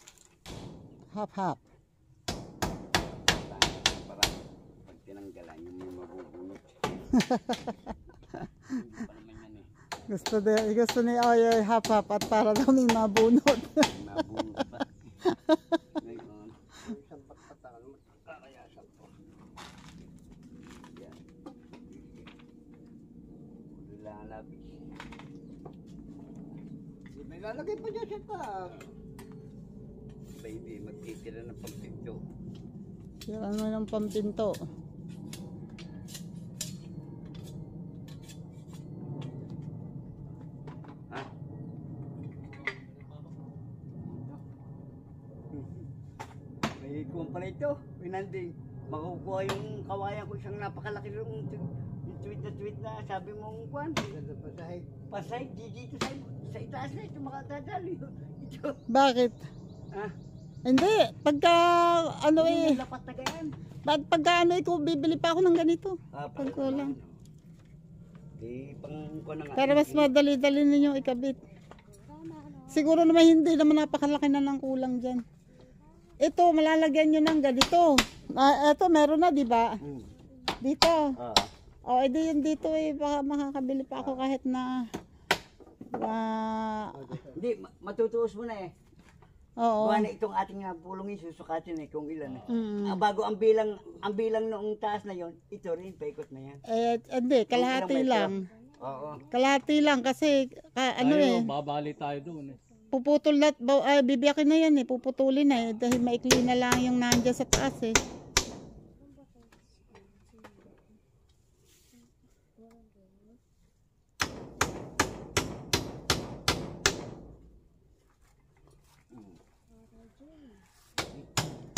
[SPEAKER 1] Hap-hap.
[SPEAKER 3] Para pag tinanggalan yung may mabubunot. Hindi pa naman yan eh.
[SPEAKER 1] Gusto ni Oyoy hap-hap at para daw may mabunot.
[SPEAKER 3] May mabunot pa. Ngayon. Yan. Wala ang labis.
[SPEAKER 2] May lalagay pa dyan siya ta.
[SPEAKER 3] Baby, magtitira ng pagpinto.
[SPEAKER 1] Yan mo ng pampinto.
[SPEAKER 3] Ha? May kuwan pala ito. Pinanding. Makukuha yung kawayan ko siyang napakalaki yung tweet na sabi mong kuwan. Pasay, dito sa itaas na ito makatadali. Ito.
[SPEAKER 1] Bakit?
[SPEAKER 3] Ha?
[SPEAKER 1] Hindi. Pagka ano eh.
[SPEAKER 3] Lapat na ganyan.
[SPEAKER 1] Pagka ano eh, kung bibili pa ako ng ganito.
[SPEAKER 3] Ah,
[SPEAKER 1] Pag kulang.
[SPEAKER 3] Di pang kuwan na nga.
[SPEAKER 1] Para mas madali-dali ninyo ikabit. Siguro naman hindi naman napakalaki na ng kulang dyan. Ito, malalagyan nyo ng ganito. Ito, meron na, di ba? Dito. O, edi yun dito eh. Baka makakabili pa ako kahit na...
[SPEAKER 3] Hindi, matutuos mo na eh.
[SPEAKER 1] Oo.
[SPEAKER 3] Buwan na itong ating pulong susukatin eh kung ilan eh.
[SPEAKER 1] Mm.
[SPEAKER 3] Bago ang bilang noong taas na yon, ito rin, paikot na yan.
[SPEAKER 1] Hindi, kalahati
[SPEAKER 3] Ilang
[SPEAKER 1] lang.
[SPEAKER 3] Oo.
[SPEAKER 1] Kalahati lang kasi, ano eh.
[SPEAKER 2] Babali tayo doon eh.
[SPEAKER 1] Puputol na, bibiyakin na yan eh. Puputulin na eh. Dahil maikli na lang yung nandyan sa taas eh.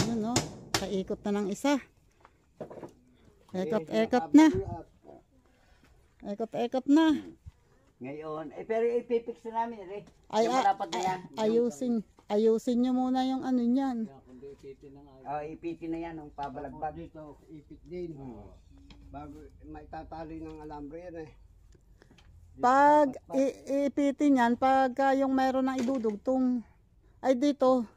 [SPEAKER 1] Yun no, kaikot na ng isa. Ekot na. Ekot na.
[SPEAKER 3] Ngayon, pero ipipix na namin eh.
[SPEAKER 1] Ay,
[SPEAKER 3] Yung malapat na yan.
[SPEAKER 1] ayusin nyo muna yung ano niyan.
[SPEAKER 3] Ipitin na yan, ang pabalagbag.
[SPEAKER 2] Dito, ipit din. Bago maitatali ng alambre yan eh.
[SPEAKER 1] Pag ipitin yan, pag yung mayroon ng idudugtong, ay dito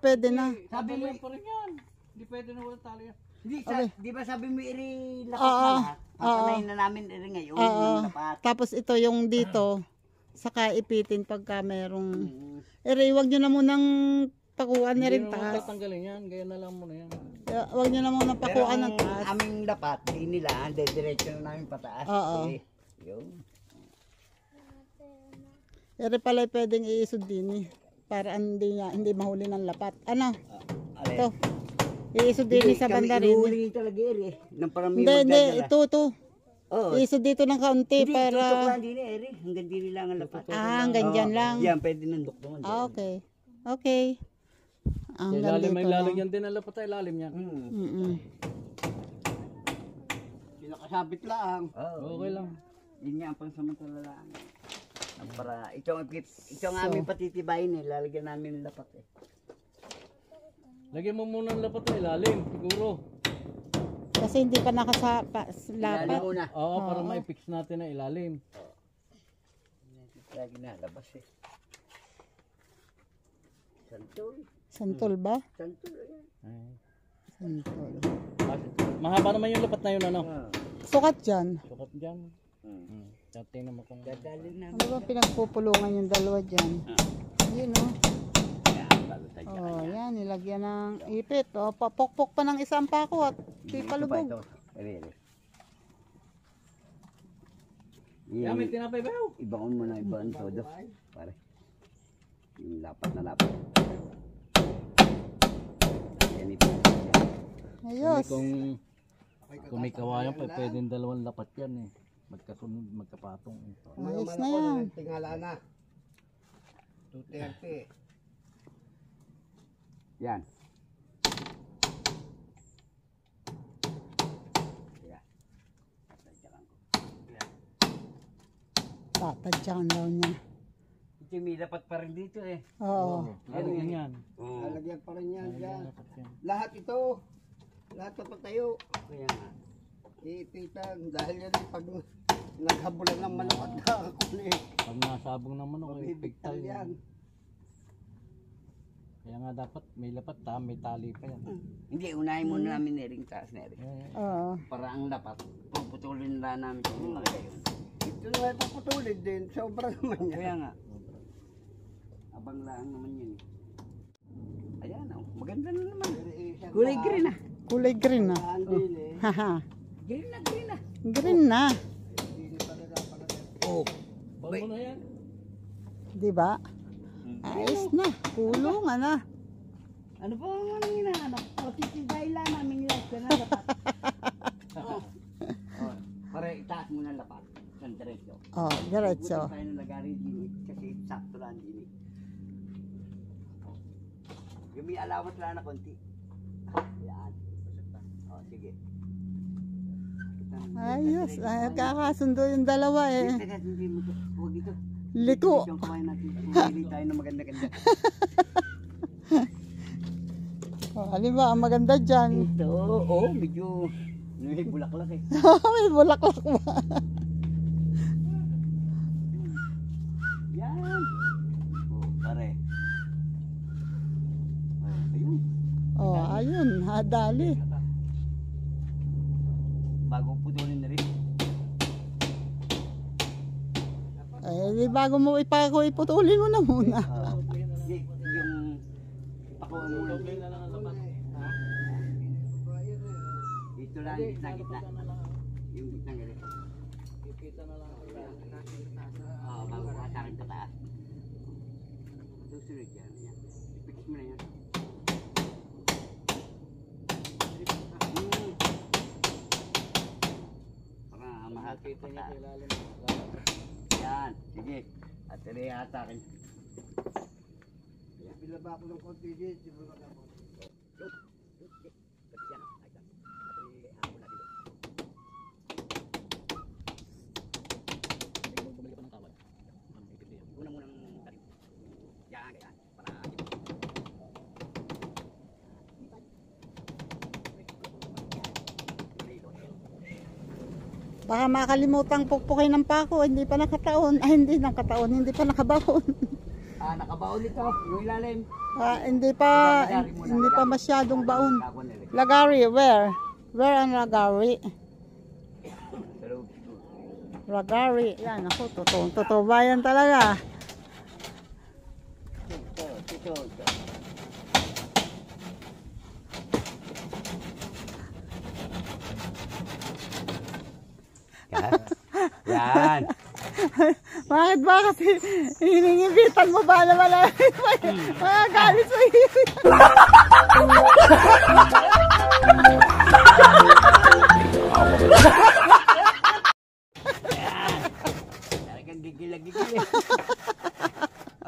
[SPEAKER 1] pwede na.
[SPEAKER 3] Sabi mo,
[SPEAKER 2] pa rin yan. Hindi pwede na walang tali yan.
[SPEAKER 3] Hindi,
[SPEAKER 1] Okay.
[SPEAKER 3] di ba sabi mo iri lapat
[SPEAKER 1] Oo.
[SPEAKER 3] na lahat?
[SPEAKER 1] Oo.
[SPEAKER 3] Papanayin na namin iri ngayon,
[SPEAKER 1] Oo.
[SPEAKER 3] ng lapat.
[SPEAKER 1] Tapos ito yung dito, saka ipitin pagka merong...
[SPEAKER 3] Mm.
[SPEAKER 1] Wag nyo na munang pakuan na
[SPEAKER 2] Hindi
[SPEAKER 1] rin
[SPEAKER 2] naman
[SPEAKER 1] taas.
[SPEAKER 2] tatanggalin yan. Gaya na lang muna yan.
[SPEAKER 1] Wag nyo na munang
[SPEAKER 3] Pero
[SPEAKER 1] pakuan
[SPEAKER 3] ang
[SPEAKER 1] ng taas.
[SPEAKER 3] aming lapat, di nila, diretso na namin pataas.
[SPEAKER 1] Oo.
[SPEAKER 3] Eh, yun.
[SPEAKER 1] Pala pwedeng iisod din eh. Para hindi mahuli ng lapat. Ano?
[SPEAKER 3] Alin?
[SPEAKER 1] Ito. Iisod din sa banda rin.
[SPEAKER 3] Kami talaga iri. Nang parang may
[SPEAKER 1] Hindi.
[SPEAKER 3] magdadala.
[SPEAKER 1] Ito.
[SPEAKER 3] Oo.
[SPEAKER 1] Iisod dito ng kaunti
[SPEAKER 3] Hindi, tutok
[SPEAKER 1] para...
[SPEAKER 3] lang din iri. Hanggang din nila ang lapat.
[SPEAKER 1] Hanggang dyan lang.
[SPEAKER 3] Yan, pwede nang duktungan.
[SPEAKER 1] Okay. Okay. Hanggang
[SPEAKER 2] Ilalim,
[SPEAKER 1] dito
[SPEAKER 2] may
[SPEAKER 1] lang.
[SPEAKER 2] lalagyan din ang lapat ay ilalim yan.
[SPEAKER 1] Mm-mm.
[SPEAKER 3] Pinakasabit lang.
[SPEAKER 2] Okay lang.
[SPEAKER 3] Yun nga ang pansamantala lang. Para ito ang aming patitibayin eh. Lalagyan namin ng lapat eh.
[SPEAKER 2] Lagyan mo muna ang lapat ay ilalim. Siguro.
[SPEAKER 1] Kasi hindi pa
[SPEAKER 3] Ilalim
[SPEAKER 1] lapat.
[SPEAKER 3] muna.
[SPEAKER 2] Oo, para ma-fix natin ang ilalim.
[SPEAKER 3] Lagi na, labas eh. Santol.
[SPEAKER 1] Santol ba?
[SPEAKER 3] Santol yan.
[SPEAKER 2] Ay.
[SPEAKER 1] Santol.
[SPEAKER 2] Mahaba naman yung lapat na yun, ano?
[SPEAKER 1] Sukat dyan.
[SPEAKER 2] Sukat dyan. Tingnan mo kung...
[SPEAKER 3] Dadalhin namin.
[SPEAKER 1] Ano ba pinagpupulungan yung dalawa dyan? Yun o.
[SPEAKER 3] Yan, balutay dyan.
[SPEAKER 1] Oh, yan. Nilagyan ng ipit. Oh, papokpok pa ng isang pako at di
[SPEAKER 3] Ito pa
[SPEAKER 1] palubog.
[SPEAKER 3] ito. Ere.
[SPEAKER 2] Yan, may tinapay ba yun?
[SPEAKER 3] Ibaon mo na ibaon todo. Pare. Yung lapat na lapat. Yan ito.
[SPEAKER 1] Ayos.
[SPEAKER 2] Kung may kawayan pa, pwedeng dalawang lapat yan eh. Magkasunod, magkapatong.
[SPEAKER 1] Ayos na yan.
[SPEAKER 5] Tingala na. 230.
[SPEAKER 3] Yan. Yan.
[SPEAKER 1] Tatadyakan daw niya.
[SPEAKER 3] Ito may lapat pa rin dito eh.
[SPEAKER 1] Oo.
[SPEAKER 2] Lalagyan yan.
[SPEAKER 5] Lalagyan pa rin yan dyan.
[SPEAKER 2] Lapat yan.
[SPEAKER 5] Lahat ito. Lahat na patayo.
[SPEAKER 3] Kaya nga.
[SPEAKER 5] Iipitan. Dahil yan pag naghabulan ng manok at nakakuli.
[SPEAKER 2] Pag nasabong ng manok, eh,
[SPEAKER 5] Mabibigtal
[SPEAKER 2] pigtal
[SPEAKER 5] yan.
[SPEAKER 2] yan. Kaya nga dapat may lapat may tali pa yan.
[SPEAKER 3] Hindi, unahin muna namin nering taas nering.
[SPEAKER 1] Oo.
[SPEAKER 3] Para ang lapat, puputulin na namin kung malaki yun.
[SPEAKER 5] Ito na ipaputulid din. Sobra naman yan.
[SPEAKER 3] Kaya nga. Abang lang naman yun eh. Ayan oh, maganda na naman. Kulay green ah.
[SPEAKER 1] Kulay green na.
[SPEAKER 5] Andin eh.
[SPEAKER 1] Haha.
[SPEAKER 3] Green na green ah.
[SPEAKER 1] Green na.
[SPEAKER 3] Oh.
[SPEAKER 2] Bawal mo na yan.
[SPEAKER 1] Di ba? Ayos na. Kulungan na.
[SPEAKER 3] Ano pa ang ano hinahanap? O, titiday lang namin yung lahat na lapat. Oh. Oh, para itaas mo na lapat. Ng diretso.
[SPEAKER 1] Oh, diretso.
[SPEAKER 3] Buti tayo ng lagari din kasi sakto lang din eh. Yung may alawat lang na konti. Yan. O, sige.
[SPEAKER 1] Ayos. Ay, kakasundo yung dalawa eh.
[SPEAKER 3] Teka, hindi mo ito. Huwag ito.
[SPEAKER 1] Liko.
[SPEAKER 3] Yung kumain natin. Pumili tayo ng maganda-ganda.
[SPEAKER 1] Oh, alin ba ang maganda dyan?
[SPEAKER 3] Ito, oo, medyo may bulaklak eh.
[SPEAKER 1] May bulaklak ba?
[SPEAKER 3] Yan. Oh, pare. Oh, ayun.
[SPEAKER 1] Oh, ayun. Hadali.
[SPEAKER 3] Bago putulin na rin.
[SPEAKER 1] Eh, di bago mo iputulin mo na muna.
[SPEAKER 3] Yung pakuha mo lang.
[SPEAKER 2] na lang ang lapat.
[SPEAKER 3] Dito lang, gitna. Yung gitna ganito.
[SPEAKER 2] Kikita na lang.
[SPEAKER 3] Oo, bago ka sa akin sa taas. Susunod yan. I-fix mo na yan. Para mahati
[SPEAKER 2] Kita
[SPEAKER 3] pa
[SPEAKER 2] niya
[SPEAKER 3] taas.
[SPEAKER 2] sa ilalim.
[SPEAKER 3] Yan, sige. At rin hata akin.
[SPEAKER 5] Bilaba ko ng konti din. Siguro na ako.
[SPEAKER 3] Una mo ng talim. Yan, kaya. Para
[SPEAKER 1] Baka makalimutang pukpukin ng pako. Hindi pa nakataon. Ay, hindi nakataon. Hindi pa nakabaon.
[SPEAKER 3] nakabaon ito. Yung ilalim.
[SPEAKER 1] Hindi pa masyadong baon. Lagari, where? Where ang lagari? Lagari. Yan, ako, totoo ba yan talaga?
[SPEAKER 3] Yan.
[SPEAKER 1] Bakit ba kasi hiningibitan mo ba na wala mga galit sa iyo?
[SPEAKER 3] Talagang gigil.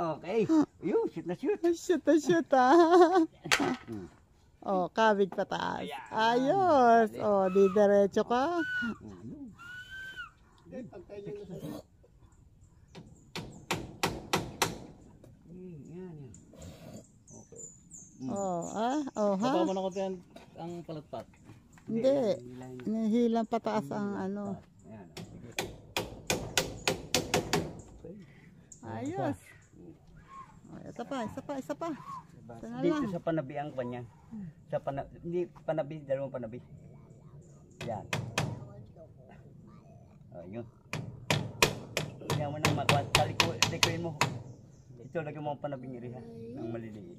[SPEAKER 3] Okay. Yun, shoot na shoot.
[SPEAKER 1] Shoot ah. Oh, kabig pataas. Ayos. Oh, di diretso ka. Oh, oh ha?
[SPEAKER 2] Baba mo na konti ang palatpat.
[SPEAKER 1] Hindi. Hinihilang pataas ang ano. Ayos. Oh, isa pa. Isa na
[SPEAKER 3] Dito
[SPEAKER 1] lang.
[SPEAKER 3] sa panabi ang kanya. Hindi panabi, dalawang panabi. Yan. Oh, yun. Yan mo nang makuha. Talikuin mo. Ito, lagyan mo ang panabing iriha ng maliliit.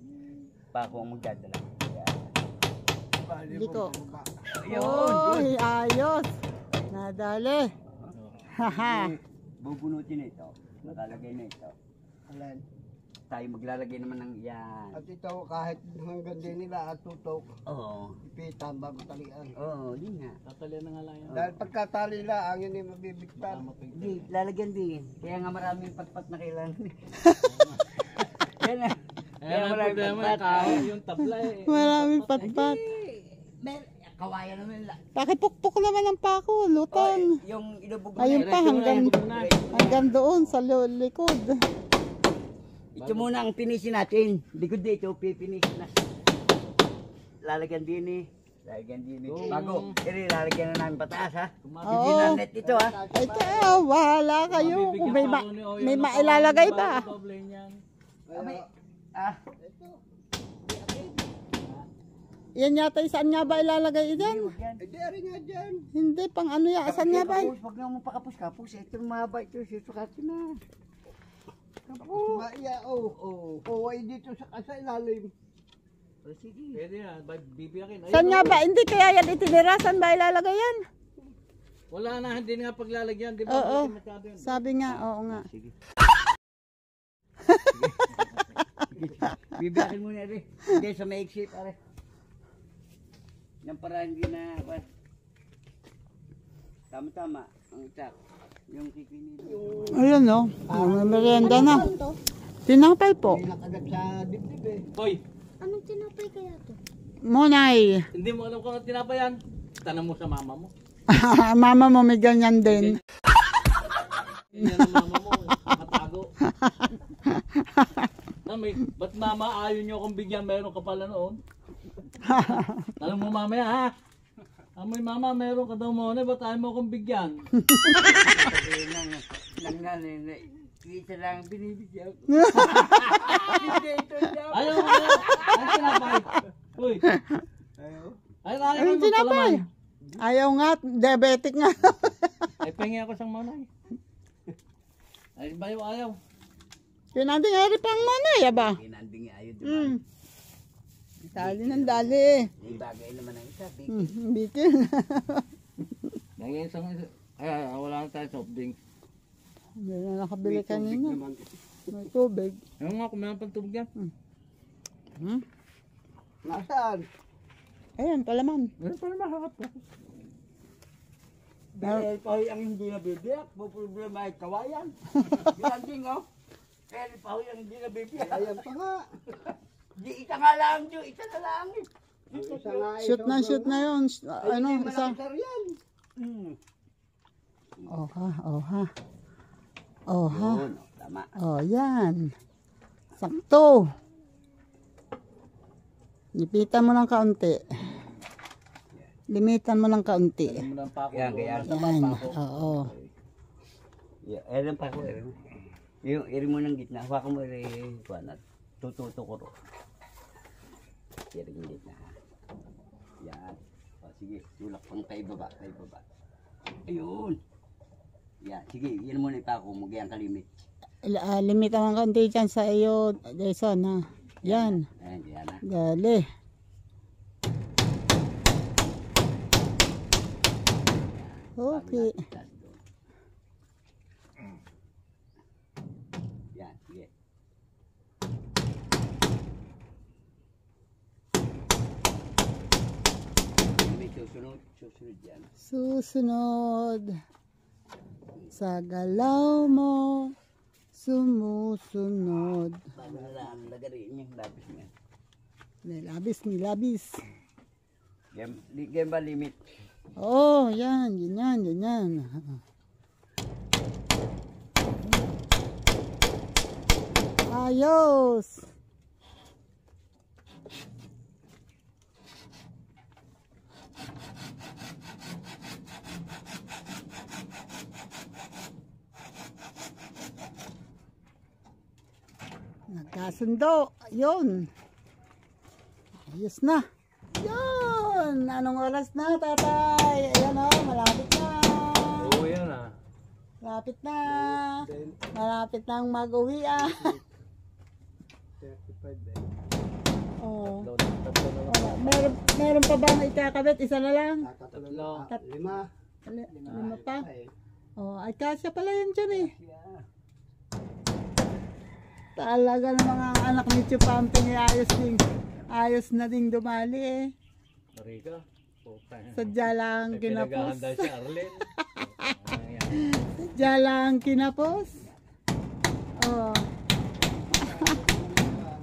[SPEAKER 3] Pako ang magdadala. Yan.
[SPEAKER 1] Liko.
[SPEAKER 3] Ayun.
[SPEAKER 1] Oy, ayos. Nadali. Haha.
[SPEAKER 3] Bubunutin ito. Nakalagay na ito.
[SPEAKER 5] Alan.
[SPEAKER 3] Tayo maglalagay naman ng yan.
[SPEAKER 5] At ito kahit hanggang din nila at tutok,
[SPEAKER 3] Oo.
[SPEAKER 5] ipitan bago talian.
[SPEAKER 3] Oo, yun nga.
[SPEAKER 2] Tatalian na nga lang yan.
[SPEAKER 5] Dahil pagkatali lang, yun yung mabibigtan.
[SPEAKER 3] Hindi, lalagyan din. Kaya nga maraming patpat na kailangan. Yan na.
[SPEAKER 2] Kaya ang problema yung tabla eh.
[SPEAKER 1] Maraming patpat.
[SPEAKER 3] Kawayan naman lang.
[SPEAKER 1] Pakipukpok naman ang pako. Lutang.
[SPEAKER 3] Yung inubog
[SPEAKER 1] Ayun pa, hanggang doon sa likod.
[SPEAKER 3] Ito muna ang pinisin natin. Likod dito, pipinisin na. Lalagyan din eh. Lalagyan din eh. Bago, lalagyan na namin pataas ha. Hindi na net ito ha.
[SPEAKER 1] Ito, bahala kayo. Kung may mailalagay ba? Yan yata, saan nga ba ilalagay yan?
[SPEAKER 5] Hindi, ari nga dyan.
[SPEAKER 1] Hindi, pang ano yan, saan nga ba?
[SPEAKER 3] Huwag nga mo pakapos-kapos. Ito mahaba ito. Susukatin na.
[SPEAKER 5] Maya, ay dito sa ilalim.
[SPEAKER 3] Sige.
[SPEAKER 2] Pwede yan, bibiyakin.
[SPEAKER 1] Saan nga ba? Hindi kaya yan itinira, saan ba ilalagay yan?
[SPEAKER 2] Wala na, hindi nga paglalagyan. Di ba?
[SPEAKER 1] Oo,
[SPEAKER 2] Masyado yan.
[SPEAKER 1] sabi nga, oo nga.
[SPEAKER 3] Sige. Bibiyakin mo na rin. Hindi, sa maiksi pare. Yan para hindi na. Tama-tama. Ang itak. Yung kikinin.
[SPEAKER 1] Ayun no, may merienda na. Tinapay po.
[SPEAKER 5] May nakagat sa dibdib eh.
[SPEAKER 2] Hoy,
[SPEAKER 4] Anong tinapay kaya to?
[SPEAKER 1] Monay.
[SPEAKER 2] hindi mo alam kung ano tinapayan. Tanong mo sa mama mo.
[SPEAKER 1] Mama mo may ganyan din.
[SPEAKER 2] Yan ang mama mo, nakatago. Ba't mama ayaw nyo akong bigyan, mayroon ka pala noon? Tanong mo mamaya ha? Amoy mama, mayroon ka daw muna, ba't ayaw mo akong bigyan?
[SPEAKER 3] Nang nanay. Kita lang binibigyan ko.
[SPEAKER 2] Ayaw mo na. Ayaw tinapay. Uy. Ayaw
[SPEAKER 1] Anong tinapay? Ayaw nga, diabetic nga.
[SPEAKER 2] Ay, pengi ako sang manay. Ay, ayaw.
[SPEAKER 1] Yun natin nga rin pang monay, aba.
[SPEAKER 3] Kinanding ayaw diba?
[SPEAKER 1] Dali ng dali.
[SPEAKER 3] May bagay naman ang isa.
[SPEAKER 1] Bitin.
[SPEAKER 2] Lagi isang ay, wala na tayo soft drink.
[SPEAKER 1] Hindi na nakabili kanina. May tubig.
[SPEAKER 2] Ayaw nga, kumain pang tubig yan.
[SPEAKER 5] Nasaan?
[SPEAKER 1] Ayan, palaman.
[SPEAKER 2] Ayun pa naman, harap ka.
[SPEAKER 3] Dahil pahoy ang hindi nabibiyak, problema ay kawayan. Kinanding oh. Dahil pahoy ang hindi nabibiyak.
[SPEAKER 5] Ayan pa nga.
[SPEAKER 3] Di isa nga lang, Diyo. Isa na lang.
[SPEAKER 5] Isa nga eh.
[SPEAKER 1] Shoot na yun. Ano, isa.
[SPEAKER 5] Sir yan.
[SPEAKER 1] Oh ha, oh ha. Oh ha.
[SPEAKER 3] Yun, tama.
[SPEAKER 1] Oh, yan. Sakto. Lipitan mo ng kaunti. Limitan mo ng kaunti.
[SPEAKER 2] Alam mo na ang pako.
[SPEAKER 3] Yan, kaya.
[SPEAKER 1] Yan, oo.
[SPEAKER 3] Alam pa ko. Yung iri mo ng gitna. Hawakan mo iri. Tututo ko ro. Steering gate na. Yan. O, sige, tulak pang kay baba, kay baba. Ayun. Yan, sige, yan muna ipako, magyang kalimit.
[SPEAKER 1] Limit ang konti dyan sa iyo, Jason, ha? Yan.
[SPEAKER 3] Ayan, yan na.
[SPEAKER 1] Dali. Okay.
[SPEAKER 3] Tas doon. Yan, sige. May susunod yan.
[SPEAKER 1] Susunod. Sa galaw mo, sumusunod.
[SPEAKER 3] Paano na lang, lagarin yung labis niya.
[SPEAKER 1] Nilabis.
[SPEAKER 3] Game ba limit?
[SPEAKER 1] Oh, yan. Ayos. Nagkasundo. Ayun. Ayos na. Yun. Anong oras na, tatay? Ayan o, malapit na.
[SPEAKER 2] Oo, yan ah.
[SPEAKER 1] Malapit na. Malapit nang mag-uwi ah.
[SPEAKER 5] 35 din.
[SPEAKER 1] Oh.
[SPEAKER 2] Tatlo na lang.
[SPEAKER 1] Meron pa ba na ikakabit? Isa na lang?
[SPEAKER 5] Tatlo.
[SPEAKER 1] Tat-
[SPEAKER 5] 5.
[SPEAKER 1] Lima pa? Oh, ay kasya pala yun dyan eh. Talaga ng mga anak ni Chupamping ay ayos na ding dumali eh.
[SPEAKER 2] Marika.
[SPEAKER 1] Sadya lang kinapos.
[SPEAKER 2] Pinaghahanda si Arlen. Ayan.
[SPEAKER 1] Sadya lang kinapos. Oh.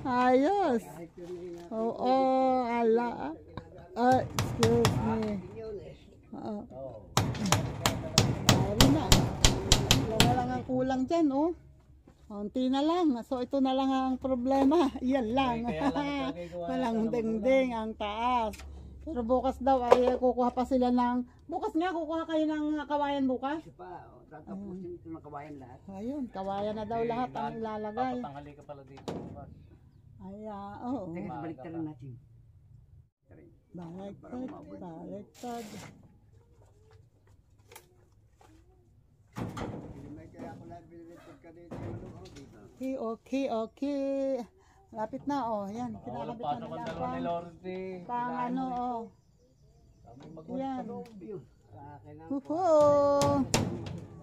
[SPEAKER 1] Ayos. Oo, ala. Excuse me. Oo. Ayun na. Wala lang ang kulang dyan, oh. Konti na lang. So, ito na lang ang problema. Yan lang.
[SPEAKER 2] Kaya lang nagkagawa
[SPEAKER 1] Walang
[SPEAKER 2] ng
[SPEAKER 1] dingding ang taas. Pero bukas daw ay kukuha pa sila ng... Bukas nga, kukuha kayo ng kawayan bukas.
[SPEAKER 3] Tatapusin ito ng kawayan lahat.
[SPEAKER 1] Ayun, kawayan na daw lahat ang ilalagay.
[SPEAKER 2] Papatanghali ka pala dito.
[SPEAKER 1] Ay, oo.
[SPEAKER 3] Teka, balik na lang natin.
[SPEAKER 1] Baliktad.
[SPEAKER 5] Kaya ako lang binilipod ka dito.
[SPEAKER 1] Okay. Lapit na, oh. Yan,
[SPEAKER 2] Walang
[SPEAKER 1] kinakabit
[SPEAKER 2] pasok
[SPEAKER 1] na
[SPEAKER 2] ang
[SPEAKER 1] nila
[SPEAKER 2] dalawa ni Lorde.
[SPEAKER 1] pang ano, oh.
[SPEAKER 2] Kami mag-ulit
[SPEAKER 1] Yan.
[SPEAKER 2] sa loob.
[SPEAKER 5] Sa akin lang.
[SPEAKER 1] Huhu.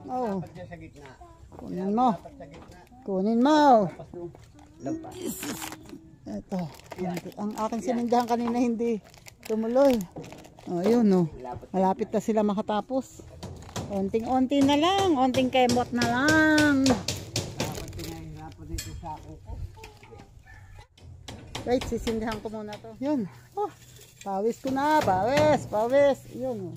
[SPEAKER 1] Oh,
[SPEAKER 5] Dapat dyan sa gitna.
[SPEAKER 1] kunin mo.
[SPEAKER 5] Dapat sa gitna.
[SPEAKER 1] Kunin mo.
[SPEAKER 3] Lampas.
[SPEAKER 1] Ito. Ang aking sinindahan kanina hindi tumuloy. Oh, ayun, oh. Malapit na sila makatapos. Onting-onti na lang. Onting kemot na lang.
[SPEAKER 5] Dapat pinahirapan dito sa ako ko.
[SPEAKER 1] Wait, sisindihan ko muna to. Yun. Oh, pawis ko na. Pawis. Yun, oh.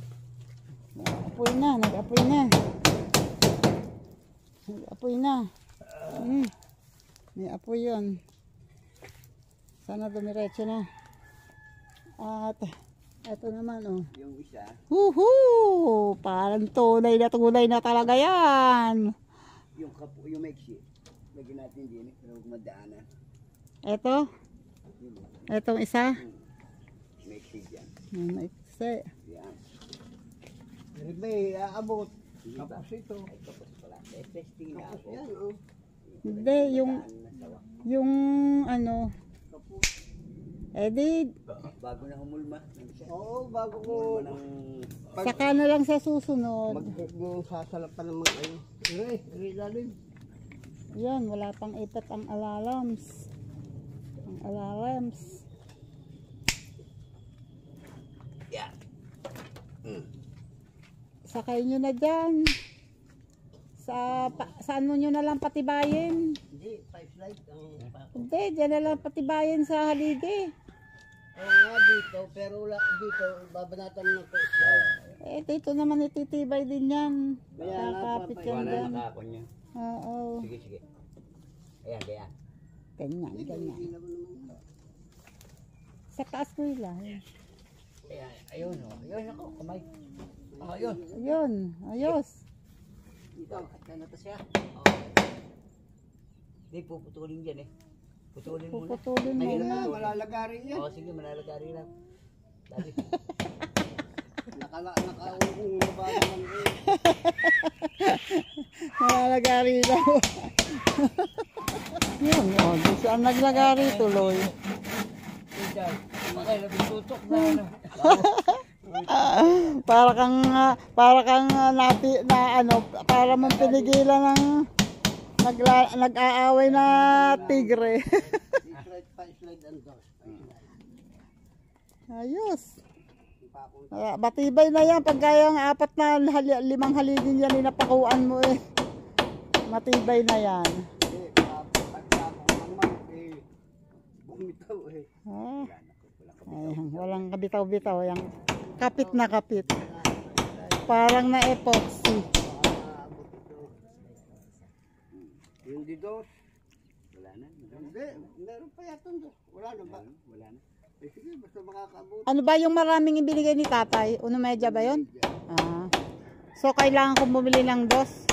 [SPEAKER 1] Nag-apoy na. May apoy yun. Sana dumiretso na. At eto naman, oh.
[SPEAKER 3] Yung isa,
[SPEAKER 1] Woohoo! Parang tunay na talaga yan.
[SPEAKER 3] yung maiksi. Lagyan natin din, pero madaanan.
[SPEAKER 1] Eto. Etong isa.
[SPEAKER 3] Maiksi dyan.
[SPEAKER 1] Maiksi.
[SPEAKER 3] Yan.
[SPEAKER 5] Pero may aabot.
[SPEAKER 3] Sige ba?
[SPEAKER 5] Tapos ito.
[SPEAKER 3] Ay, tapos pala. Testing na
[SPEAKER 5] Tapos
[SPEAKER 3] ako.
[SPEAKER 5] yan, oh.
[SPEAKER 1] Hindi, yung ano. Di,
[SPEAKER 3] Bago na humulma.
[SPEAKER 5] Oo, bago ko.
[SPEAKER 3] Humulma ng...
[SPEAKER 1] saka na lang sa susunod.
[SPEAKER 5] Sasalapan ng mga ano. Ire lalim.
[SPEAKER 1] Yan, wala pang ipat ang alarms.
[SPEAKER 3] Yeah.
[SPEAKER 1] Sakay nyo na dyan. Saan mo nyo na lang patibayin?
[SPEAKER 5] Hindi, 5 light ang
[SPEAKER 1] Hindi, dyan na lang patibayin sa haligi.
[SPEAKER 5] oo nga dito, pero dito, babanatan mo ng 5 light.
[SPEAKER 1] Dito naman ititibay din yan.
[SPEAKER 5] Kaya nga,
[SPEAKER 1] Kakapit yan
[SPEAKER 3] Iwanan
[SPEAKER 1] dyan.
[SPEAKER 3] ang nakakon niya.
[SPEAKER 1] Oo.
[SPEAKER 3] Sige. Ayan, kaya.
[SPEAKER 1] Ganyan.
[SPEAKER 5] Ilaw naman.
[SPEAKER 1] Sa taas mo yun lang.
[SPEAKER 3] Ayan, ayun o. Ayun ako, kamay. Oh, ayun.
[SPEAKER 1] Ayun, ayos.
[SPEAKER 3] Dito, at na to siya. Hindi, puputulin dyan eh. Putulin muna.
[SPEAKER 1] Puputulin mo
[SPEAKER 5] Ayun
[SPEAKER 1] na.
[SPEAKER 5] na, malalagarin yan.
[SPEAKER 3] Oo, sige, malalagari lang. Dali.
[SPEAKER 5] Nakaungong na ba naman eh.
[SPEAKER 1] Nalalagari daw. Yun, oh. Di saan naglagari tuloy.
[SPEAKER 3] Makailang tutok na ano.
[SPEAKER 1] Para kang para mong pinigilan ng nag-aaway na tigre.
[SPEAKER 5] Slide pa, slide and doors.
[SPEAKER 1] Ayos. Batibay na yan. Pag kaya ang 5 haligin yan, inapakuan mo eh. Matibay na yan.
[SPEAKER 5] Eh, pagkakong naman eh, bumitaw eh.
[SPEAKER 1] Ah. Ay, walang kabitaw-bitaw. Yung kapit na kapit. Parang na epoxy.
[SPEAKER 5] Yung di dos.
[SPEAKER 3] Wala na.
[SPEAKER 5] Hindi, meron pa yata dos. Wala na ba?
[SPEAKER 3] Wala na.
[SPEAKER 5] Eh sige, basta makakabuti.
[SPEAKER 1] Ano ba yung maraming ibinigay ni tatay? Uno medya ba yun? Ah. So, kailangan kong bumili ng dos?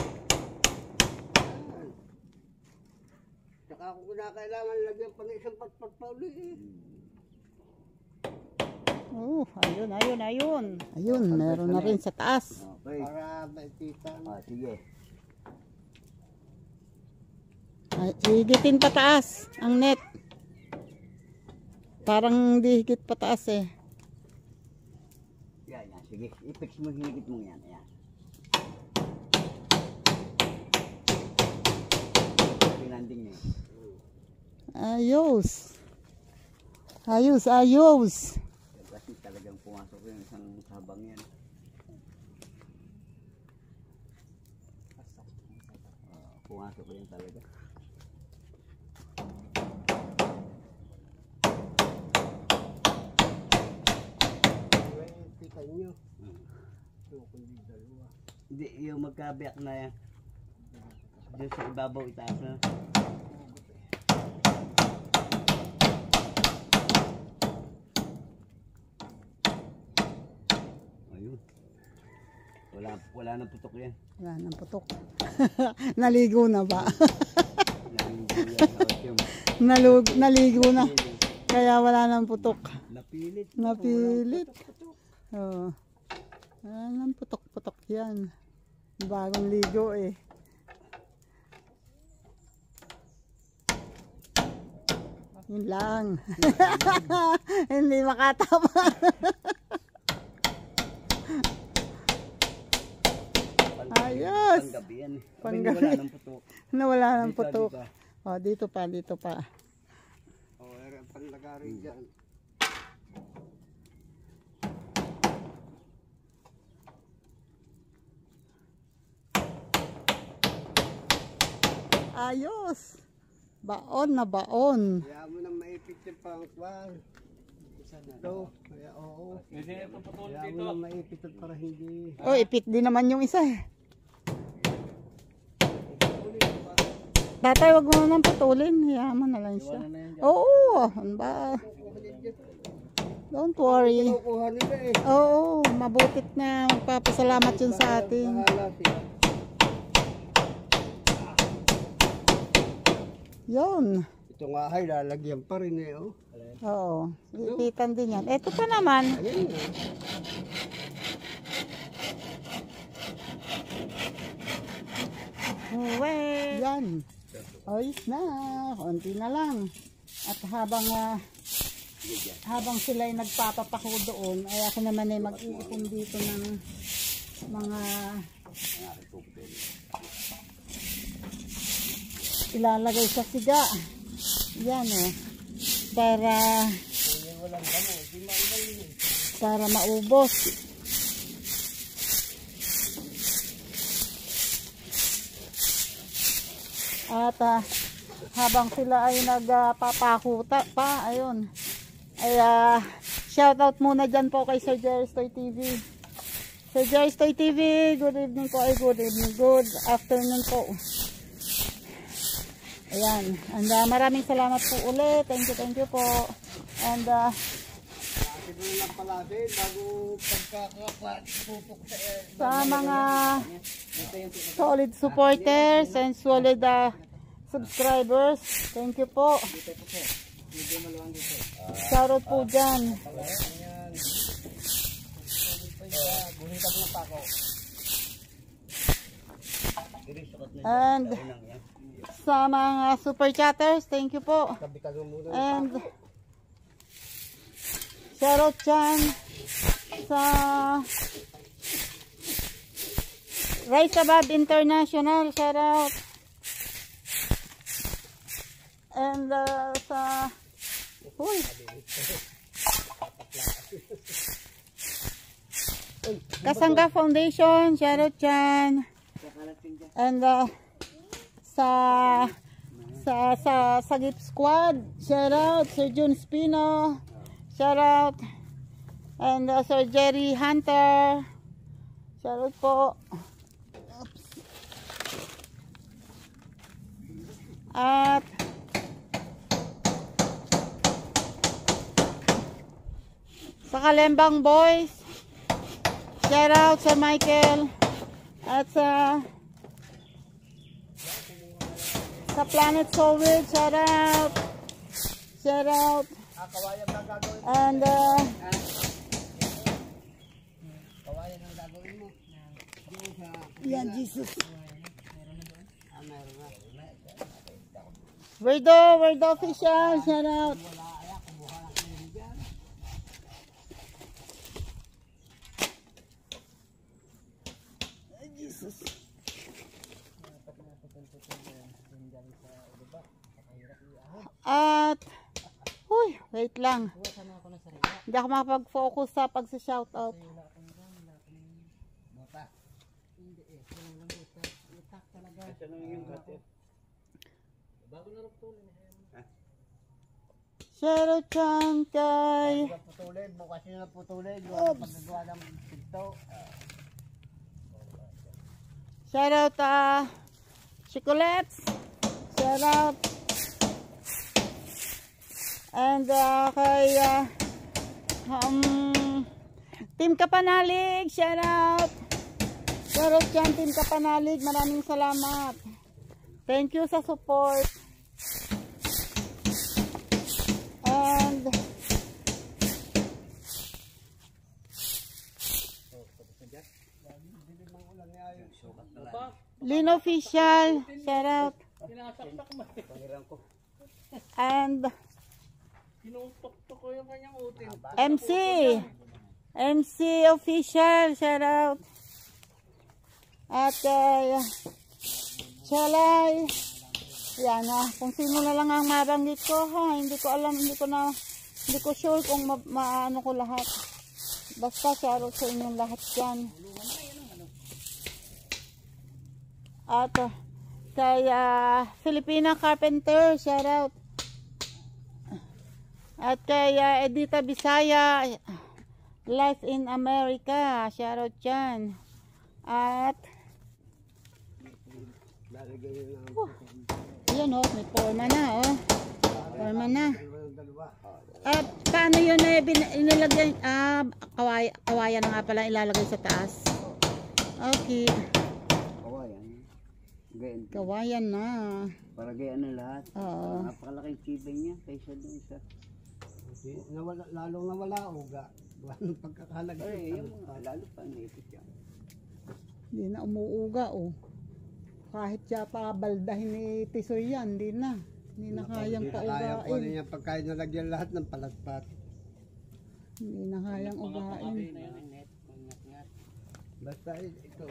[SPEAKER 5] Saka kung kinakailangan lagyan pa ng isang patpat pa uli eh.
[SPEAKER 1] Ayun. Ayun, meron na rin sa taas.
[SPEAKER 3] Okay.
[SPEAKER 5] Para maitita.
[SPEAKER 3] Ah, sige.
[SPEAKER 1] Ay, higitin pa taas ang net. Parang di higit pa taas eh.
[SPEAKER 3] Yan. Sige. I-fix mo, hinigit mo yan. Ayan. Pinanding niya.
[SPEAKER 1] Ayos.
[SPEAKER 3] Kasi talagang pumasok yung isang sabang yan. Pumasok yan talaga.
[SPEAKER 5] May tikan nyo. So, kundi dalawa.
[SPEAKER 3] Hindi, yung magkabiyak na yan. Diyan sa ibabaw itaas na. Ayun. Wala nang putok yan.
[SPEAKER 1] Wala nang putok. Naligo na ba? Naligo na. Kaya wala nang putok.
[SPEAKER 3] Napilit.
[SPEAKER 1] Oo. Wala nang putok-putok yan. Bagong ligo eh. Yun lang. Hindi makatama. Ayos.
[SPEAKER 3] Panggabi yan.
[SPEAKER 1] Panggabi.
[SPEAKER 3] Wala nang putok.
[SPEAKER 1] Nawala ng
[SPEAKER 3] Dito,
[SPEAKER 1] putok.
[SPEAKER 3] dito.
[SPEAKER 1] Oh, dito pa.
[SPEAKER 5] O, meron panlagari dyan.
[SPEAKER 1] Ayos. Baon na baon.
[SPEAKER 5] Kaya mo nang maipit yung pangkwan. Ito, kaya oo.
[SPEAKER 2] Pwede ito putulin
[SPEAKER 5] Kaya mo
[SPEAKER 2] dito.
[SPEAKER 5] nang maipit at para hindi.
[SPEAKER 1] Oh, ipit din naman yung isa eh. Tatay, wag mo nang putulin. Hayaan mo na lang siya.
[SPEAKER 3] Wala na yan dyan.
[SPEAKER 1] Oo, ano ba? Don't worry.
[SPEAKER 5] Kukuha nila eh.
[SPEAKER 1] Oo, mabutit na. Magpapasalamat yun sa atin.
[SPEAKER 5] Bahala siya.
[SPEAKER 1] Yun.
[SPEAKER 5] Ito nga ay lalagyan pa rin eh. Oh.
[SPEAKER 1] Oo, ipitan din yan. Ito pa naman.
[SPEAKER 5] Ayun eh.
[SPEAKER 1] Uwe. Yan. Ayos na. Konti na lang. At habang sila ay nagpapapako doon, ay ako naman ay mag-iipon dito ng mga ilalagay sa siga. Yan o. Para maubos. At habang sila ay nagpapakuta pa, ayun. Ay shout out muna dyan po kay Sir Jerry Stoy TV. Sir Jerry Stoy TV, good evening po. Ay good evening, good afternoon po. Ayan, and maraming salamat po ulit. Thank you po. And
[SPEAKER 5] Siguro lang pala din bago pagkakapupok sa
[SPEAKER 1] sa mga solid supporters and solid subscribers. Thank you po. Shoutout po dyan. And sa mga super chatters, thank you po. And shoutout dyan sa Rise Above International, shoutout. And sa Kasangga Foundation, shoutout dyan. And sa Sagip Squad, shoutout. Sir Jun Spino, shoutout. And Sir Jerry Hunter, shoutout po. Oops. At sa Kalembang Boys, shoutout sa Michael. At sa Planet Solid, shoutout. Shoutout. And yan, Jesus. Wordo official, shoutout. Jesus. At wait lang. Hindi ako makapag-focus sa pagsa-shoutout. Shoutout dyan kay
[SPEAKER 5] Bukas yun na putulin. Pagkagawa ng TikTok.
[SPEAKER 1] shoutout Chocolates. Shoutout. And kay Team Kapanalig, shoutout. Shoutout dyan Team Kapanalig, maraming salamat. Thank you sa support. And Lino Official, shoutout.
[SPEAKER 2] Sinasaksak mo.
[SPEAKER 1] And
[SPEAKER 2] Tinutoktok ko yung kanyang utin.
[SPEAKER 1] MC Official, shoutout. At kay Chalay. Yan kung sino na lang ang mabanggit ko ha. Hindi ko alam, hindi ko sure kung maano ko lahat. Basta shoutout sa inyong lahat dyan. At kay Filipina Carpenter, shoutout. At kay Edita Bisaya, Life in America, shoutout dyan. At yan may forma na forma na. At paano yun inilagay? Kawayan na nga pala ilalagay sa taas. Okay. Kawayan na.
[SPEAKER 3] Para gaya na lahat.
[SPEAKER 1] Oo.
[SPEAKER 3] Napakalaking tibay niya kaysa dun isa.
[SPEAKER 5] Lalong nawala uga. Walang pagkakalagay.
[SPEAKER 3] Ay, yung lalo pa naipit yan.
[SPEAKER 1] Hindi na umuuga Kahit siya pa baldahin ni Tisoy yan, hindi na kayang
[SPEAKER 5] Kaya ko na
[SPEAKER 1] paugain.
[SPEAKER 5] niya pagkain nalagyan lahat ng palatpat.
[SPEAKER 1] Hindi na kayang ugain.
[SPEAKER 5] Basta ito.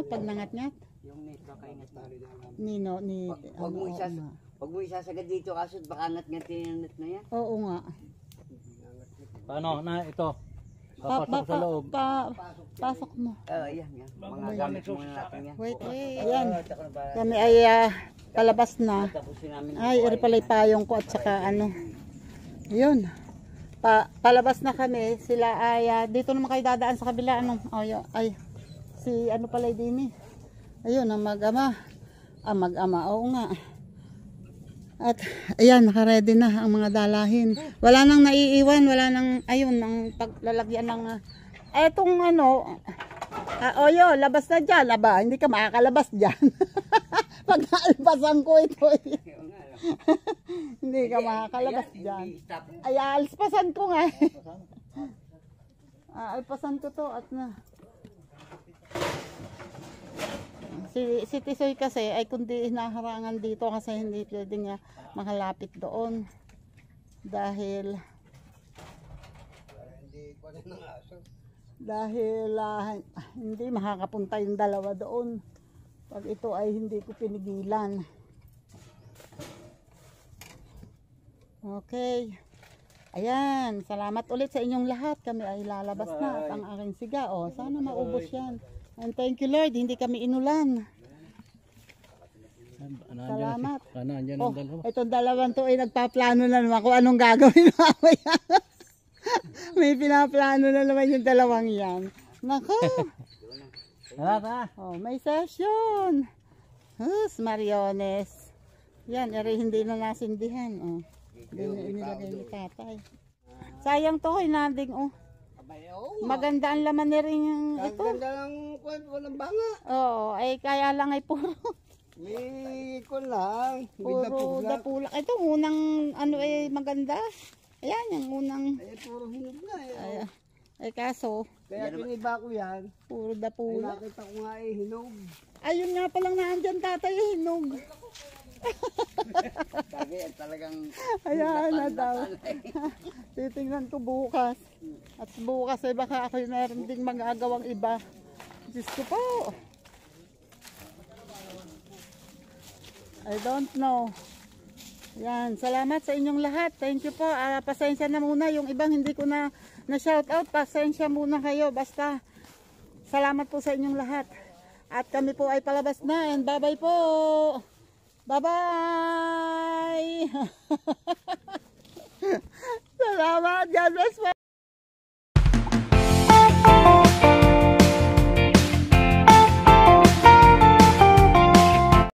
[SPEAKER 1] Pag nangat-ngat?
[SPEAKER 3] Yung net, baka ingat na.
[SPEAKER 1] Wag
[SPEAKER 3] mo isasagad dito kaso baka ngat-ngatin yung net na yan.
[SPEAKER 1] Oo nga.
[SPEAKER 2] Paano na ito? Papasok sa loob.
[SPEAKER 1] Pasok mo.
[SPEAKER 3] Yan. Mga gamit muna natin yan.
[SPEAKER 1] Wait. Yan. Kami ay palabas na.
[SPEAKER 3] Tapusin namin.
[SPEAKER 1] Ay, iri pala yung payong ko at saka Yun. Palabas na kami. Sila ay dito naman kayo dadaan sa kabila. Si pala din Ayun, ang mag-ama. Mag-ama. Oo nga. At ayan, naka-ready na ang mga dalahin. Wala nang naiiwan, wala nang ang paglalagyan ng etong Oyo, labas na dyan. Aba, hindi ka makakalabas dyan. Pag naalpasan ko ito. Hindi ka makakalabas dyan. Ay, aalpasan ko nga. Aalpasan ko to at na. Si Tisoy kasi ay kundi hinaharangan dito kasi hindi pwede nga makalapit doon. Dahil hindi makakapunta yung dalawa doon pag ito ay hindi ko pinigilan. Okay, ayan, salamat ulit sa inyong lahat. Kami ay lalabas na at ang aking siga, sana maubos yan. And thank you Lord, hindi kami inulan. Salamat. Itong dalawang to ay nagpaplano na naman kung anong gagawin mamaya. May pinaplano na naman yung dalawang yan. Nako. May session. Mariones. Yan, hindi na nasindihan. Hindi na inilagay ni tatay. Sayang to, hinanding. Maganda ang laman ni rin yung ito.
[SPEAKER 5] Ganda ng walang banga.
[SPEAKER 1] Oo, ay kaya lang ay puro.
[SPEAKER 5] May kun lang.
[SPEAKER 1] Puro dapulak. Ito, unang ano ay maganda. Ayan, yung unang.
[SPEAKER 5] Ay, puro hinog na
[SPEAKER 1] Ay kaso.
[SPEAKER 5] Kaya piniba ko yan.
[SPEAKER 1] Puro
[SPEAKER 5] Ay,
[SPEAKER 1] dapulak.
[SPEAKER 5] nakita ko nga hinog.
[SPEAKER 1] Ayun nga palang naandyan tatay, hinog.
[SPEAKER 3] Sabi, talagang
[SPEAKER 1] Ayan na daw. Titingnan ko bukas. At bukas ay baka ako meron ding magagawang iba. Diyos ko po. I don't know. Yan, salamat sa inyong lahat. Thank you po. Pasensya na muna yung ibang hindi ko na shout out. Pasensya muna kayo. Basta salamat po sa inyong lahat. At kami po ay palabas na. And bye-bye po. Bye-bye. Salamat. God bless po.